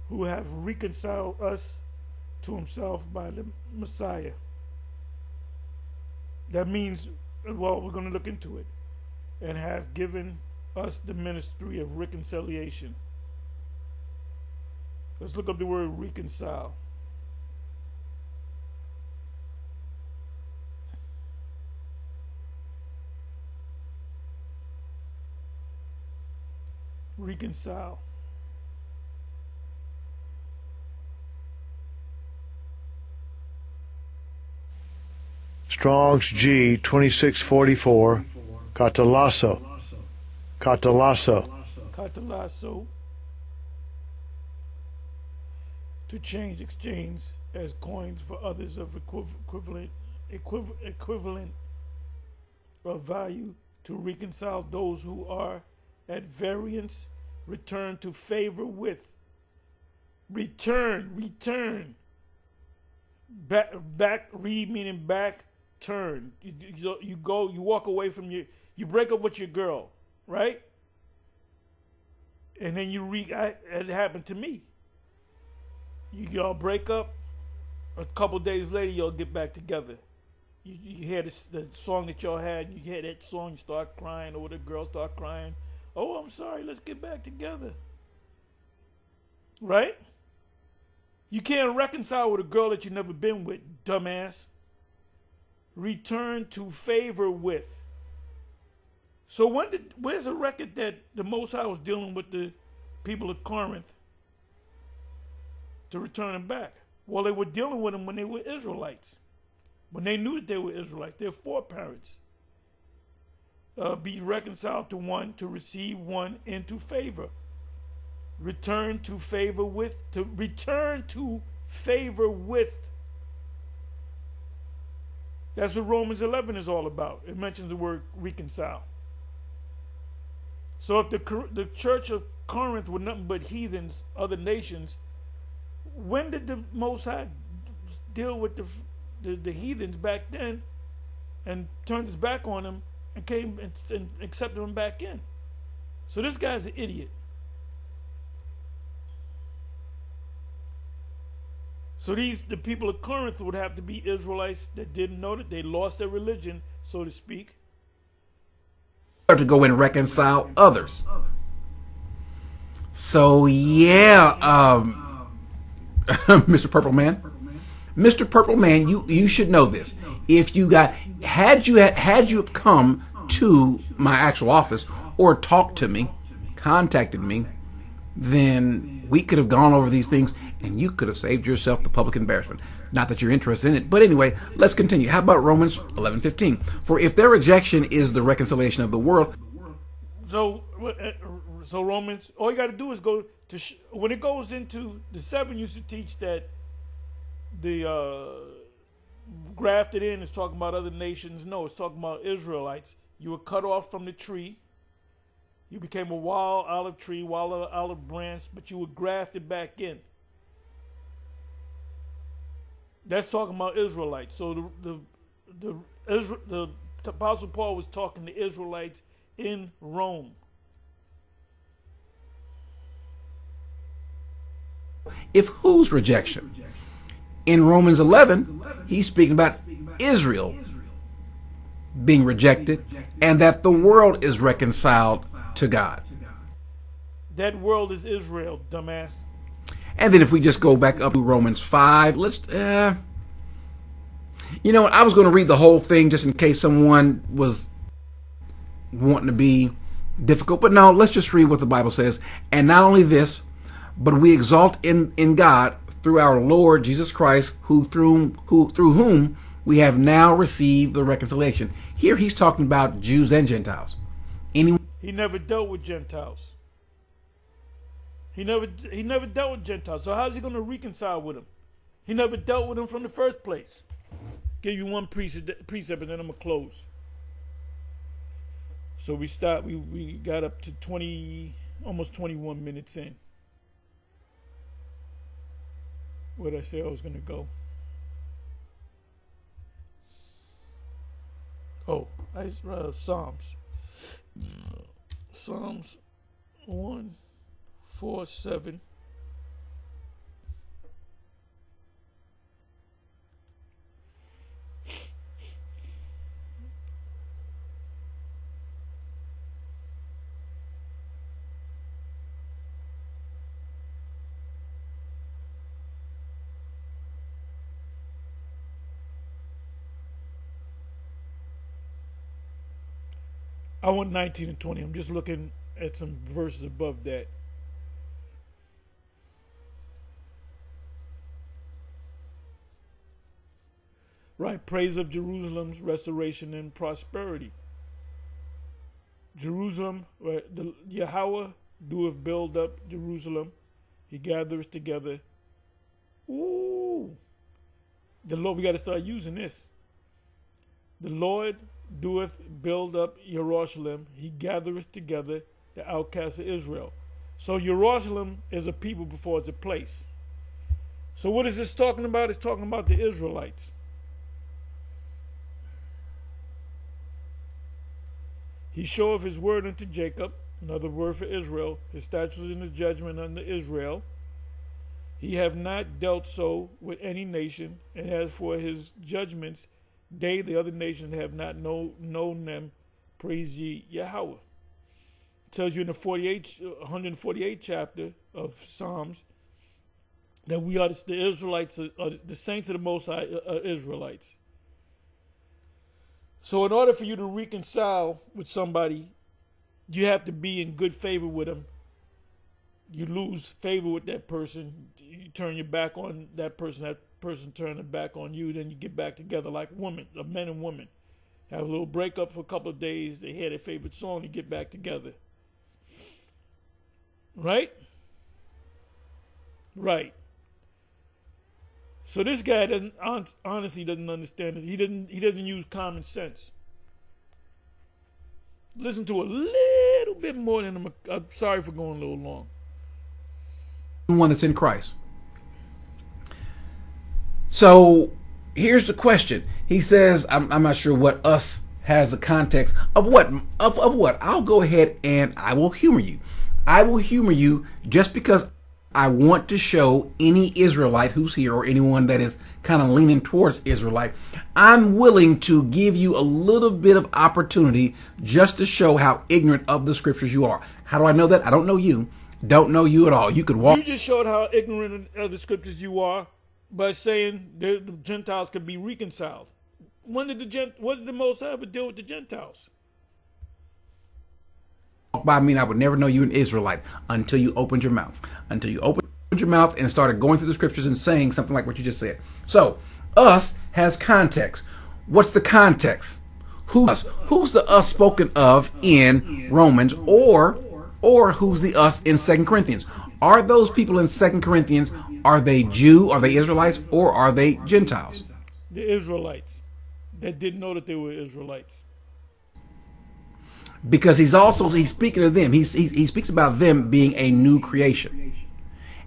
who have reconciled us to himself by the Messiah, That means, well, we're going to look into it. And have given us the ministry of reconciliation. Let's look up the word reconcile. Reconcile. Strong's G 2644. Catalasso. Catalasso. Catalasso. To change, exchange as coins for others of equivalent of value, to reconcile those who are at variance, return to favor with. Return. Back, read meaning back, turn. You walk away from you break up with your girl, right? And then it happened to me. Y'all break up, a couple days later y'all get back together. You hear the song that y'all had, you hear that song, you start crying, or the girl start crying. Oh, I'm sorry, let's get back together. Right? You can't reconcile with a girl that you've never been with, dumbass. Return to favor with. So where's a record that the Most High was dealing with the people of Corinth to return them back? Well, they were dealing with them when they were Israelites. When they knew that they were Israelites, their foreparents. Be reconciled to one, to receive one into favor. Return to favor with. To return to favor with. That's what Romans 11 is all about. It mentions the word reconcile. So if the church of Corinth were nothing but heathens, other nations, when did the Most High deal with the heathens back then and turned his back on them and came and accepted them back in? So this guy's an idiot. So the people of Corinth would have to be Israelites that didn't know that they lost their religion, so to speak. To go and reconcile others. So yeah, Mr. Purple Man, you should know this. If you had you come to my actual office or talked to me, contacted me, then we could have gone over these things and you could have saved yourself the public embarrassment. Not that you're interested in it, but anyway, let's continue. How about Romans 11:15? For if their rejection is the reconciliation of the world. So Romans, all you got to do is go to when it goes into the 7 used to teach that the grafted in is talking about other nations. No, it's talking about Israelites. You were cut off from the tree. You became a wild olive tree, wild olive branch, but you were grafted back in. That's talking about Israelites. So the Apostle Paul was talking to Israelites in Rome. If whose rejection? In Romans 11, he's speaking about Israel being rejected and that the world is reconciled to God. That world is Israel, dumbass. And then if we just go back up to Romans 5, let's, you know what, I was going to read the whole thing just in case someone was wanting to be difficult. But no, let's just read what the Bible says. And not only this, but we exalt in God through our Lord Jesus Christ, who through whom we have now received the reconciliation. Here he's talking about Jews and Gentiles. He never dealt with Gentiles. He never dealt with Gentiles. So how's he going to reconcile with them? He never dealt with them from the first place. Give you one precept and then I'm going to close. So we got up to almost 21 minutes in. Where did I say I was going to go? Oh, Psalms. Psalms 147. I want 19 and 20. I'm just looking at some verses above that. Right, praise of Jerusalem's restoration and prosperity. Jerusalem, the Yahweh doeth build up Jerusalem. He gathereth together. Ooh. The Lord, we got to start using this. The Lord doeth build up Jerusalem. He gathereth together the outcasts of Israel. So Jerusalem is a people before it's a place. So what is this talking about? It's talking about the Israelites. He showeth his word unto Jacob, another word for Israel, his statutes and his judgment unto Israel. He have not dealt so with any nation, and as for his judgments, they, the other nations, have not known them. Praise ye Yahweh. It tells you in the 148th chapter of Psalms that we are the Israelites, the saints of the Most High Israelites. So in order for you to reconcile with somebody, you have to be in good favor with them. You lose favor with that person, you turn your back on that person turn their back on you, then you get back together like men and women. Have a little breakup for a couple of days, they hear their favorite song, you get back together. Right? Right. So this guy honestly doesn't understand this. He doesn't use common sense. Listen to a little bit more than I'm sorry for going a little long. One that's in Christ. So here's the question. He says, I'm not sure what us has a context of what of what. I'll go ahead and I will humor you. I will humor you just because I want to show any Israelite who's here or anyone that is kind of leaning towards Israelite, I'm willing to give you a little bit of opportunity just to show how ignorant of the scriptures you are. How do I know that? I don't know you. Don't know you at all. You could walk. You just showed how ignorant of the scriptures you are by saying the Gentiles could be reconciled. What did the Most High ever deal with the Gentiles? By me, I would never know you an Israelite until you opened your mouth. Until you opened your mouth and started going through the scriptures and saying something like what you just said. So, us has context. What's the context? Who's the us spoken of in Romans, or who's the us in 2 Corinthians? Are those people in 2 Corinthians, are they Jew, are they Israelites, or are they Gentiles? The Israelites that didn't know that they were Israelites. Because he's speaking of them. He speaks about them being a new creation.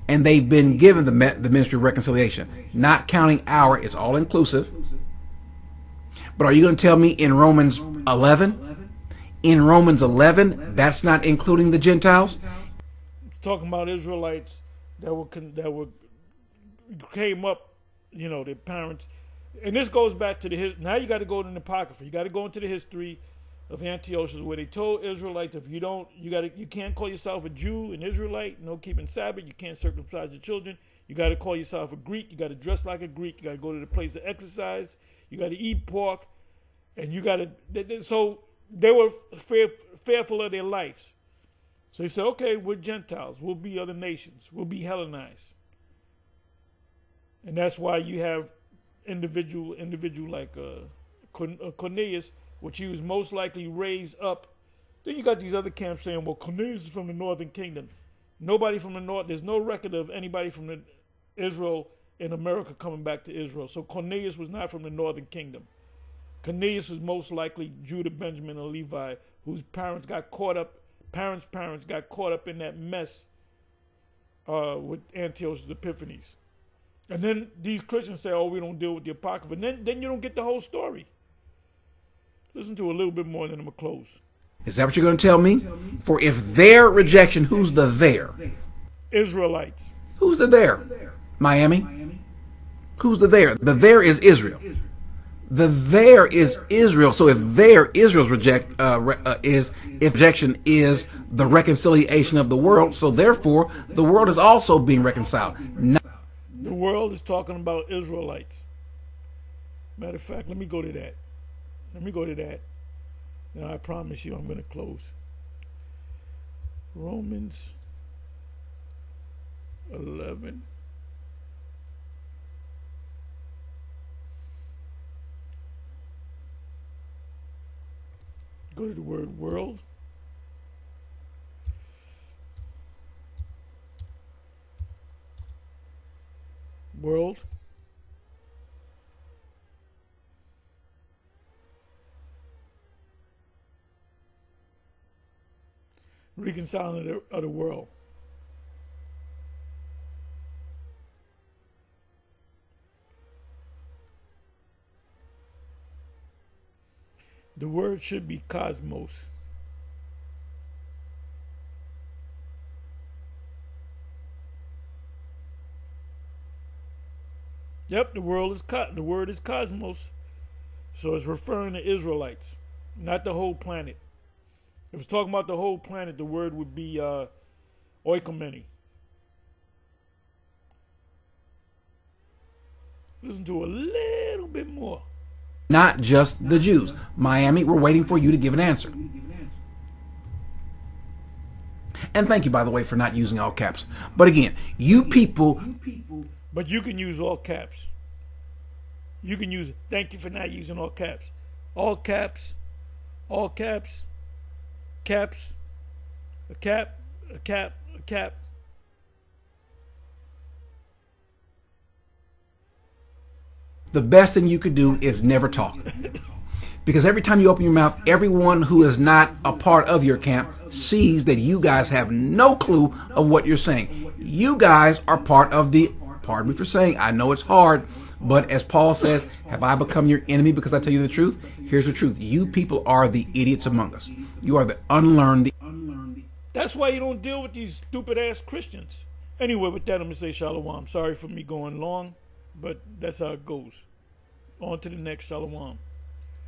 And they've been given the ministry of reconciliation. Not counting our, it's all inclusive. But are you going to tell me in Romans 11? In Romans 11, that's not including the Gentiles? It's talking about Israelites that came up, their parents. And this goes back to now you got to go to the Apocrypha. You got to go into the history of Antiochus, where they told Israelites, if you can't call yourself a Jew, an Israelite, no keeping Sabbath, you can't circumcise your children, you got to call yourself a Greek, you got to dress like a Greek, you got to go to the place of exercise, you got to eat pork, and you got to, so they were fearful of their lives. So he said, okay, we're Gentiles, we'll be other nations, we'll be Hellenized. And that's why you have individual like Cornelius, which he was most likely raised up. Then you got these other camps saying, well, Cornelius is from the northern kingdom. Nobody from the north, there's no record of anybody from Israel in America coming back to Israel. So Cornelius was not from the northern kingdom. Cornelius was most likely Judah, Benjamin, and Levi, whose parents got caught up in that mess with Antiochus Epiphanes. And then these Christians say, oh, we don't deal with the Apocrypha. And then you don't get the whole story. Listen to a little bit more, then I'm going to close. Is that what you're going to tell me? For if their rejection, who's the there? Israelites. Who's the there? Miami? Who's the there? The there is Israel. The there is Israel. So if there Israel's rejection is the reconciliation of the world, so therefore the world is also being reconciled. The world is talking about Israelites. Matter of fact, let me go to that. Now I promise you I'm going to close. Romans 11. Go to the word world. World. Reconciling of the world. The word should be cosmos. Yep, the word is cosmos. So it's referring to Israelites, not the whole planet. If it's talking about the whole planet, the word would be oikomene. Listen to a little bit more. Not just the Jews. Miami, we're waiting for you to give an answer. And thank you, by the way, for not using all caps. But again, you people... But you can use all caps. You can use, thank you for not using all caps. All caps, caps, a cap, a cap, a cap. The best thing you could do is never talk. Because every time you open your mouth, everyone who is not a part of your camp sees that you guys have no clue of what you're saying. You guys are part of the, pardon me for saying, I know it's hard, but as Paul says, have I become your enemy because I tell you the truth? Here's the truth. You people are the idiots among us. You are the unlearned. That's why you don't deal with these stupid ass Christians. Anyway, with that, I'm going to say shalom. Sorry for me going long, but that's how it goes. On to the next shalom.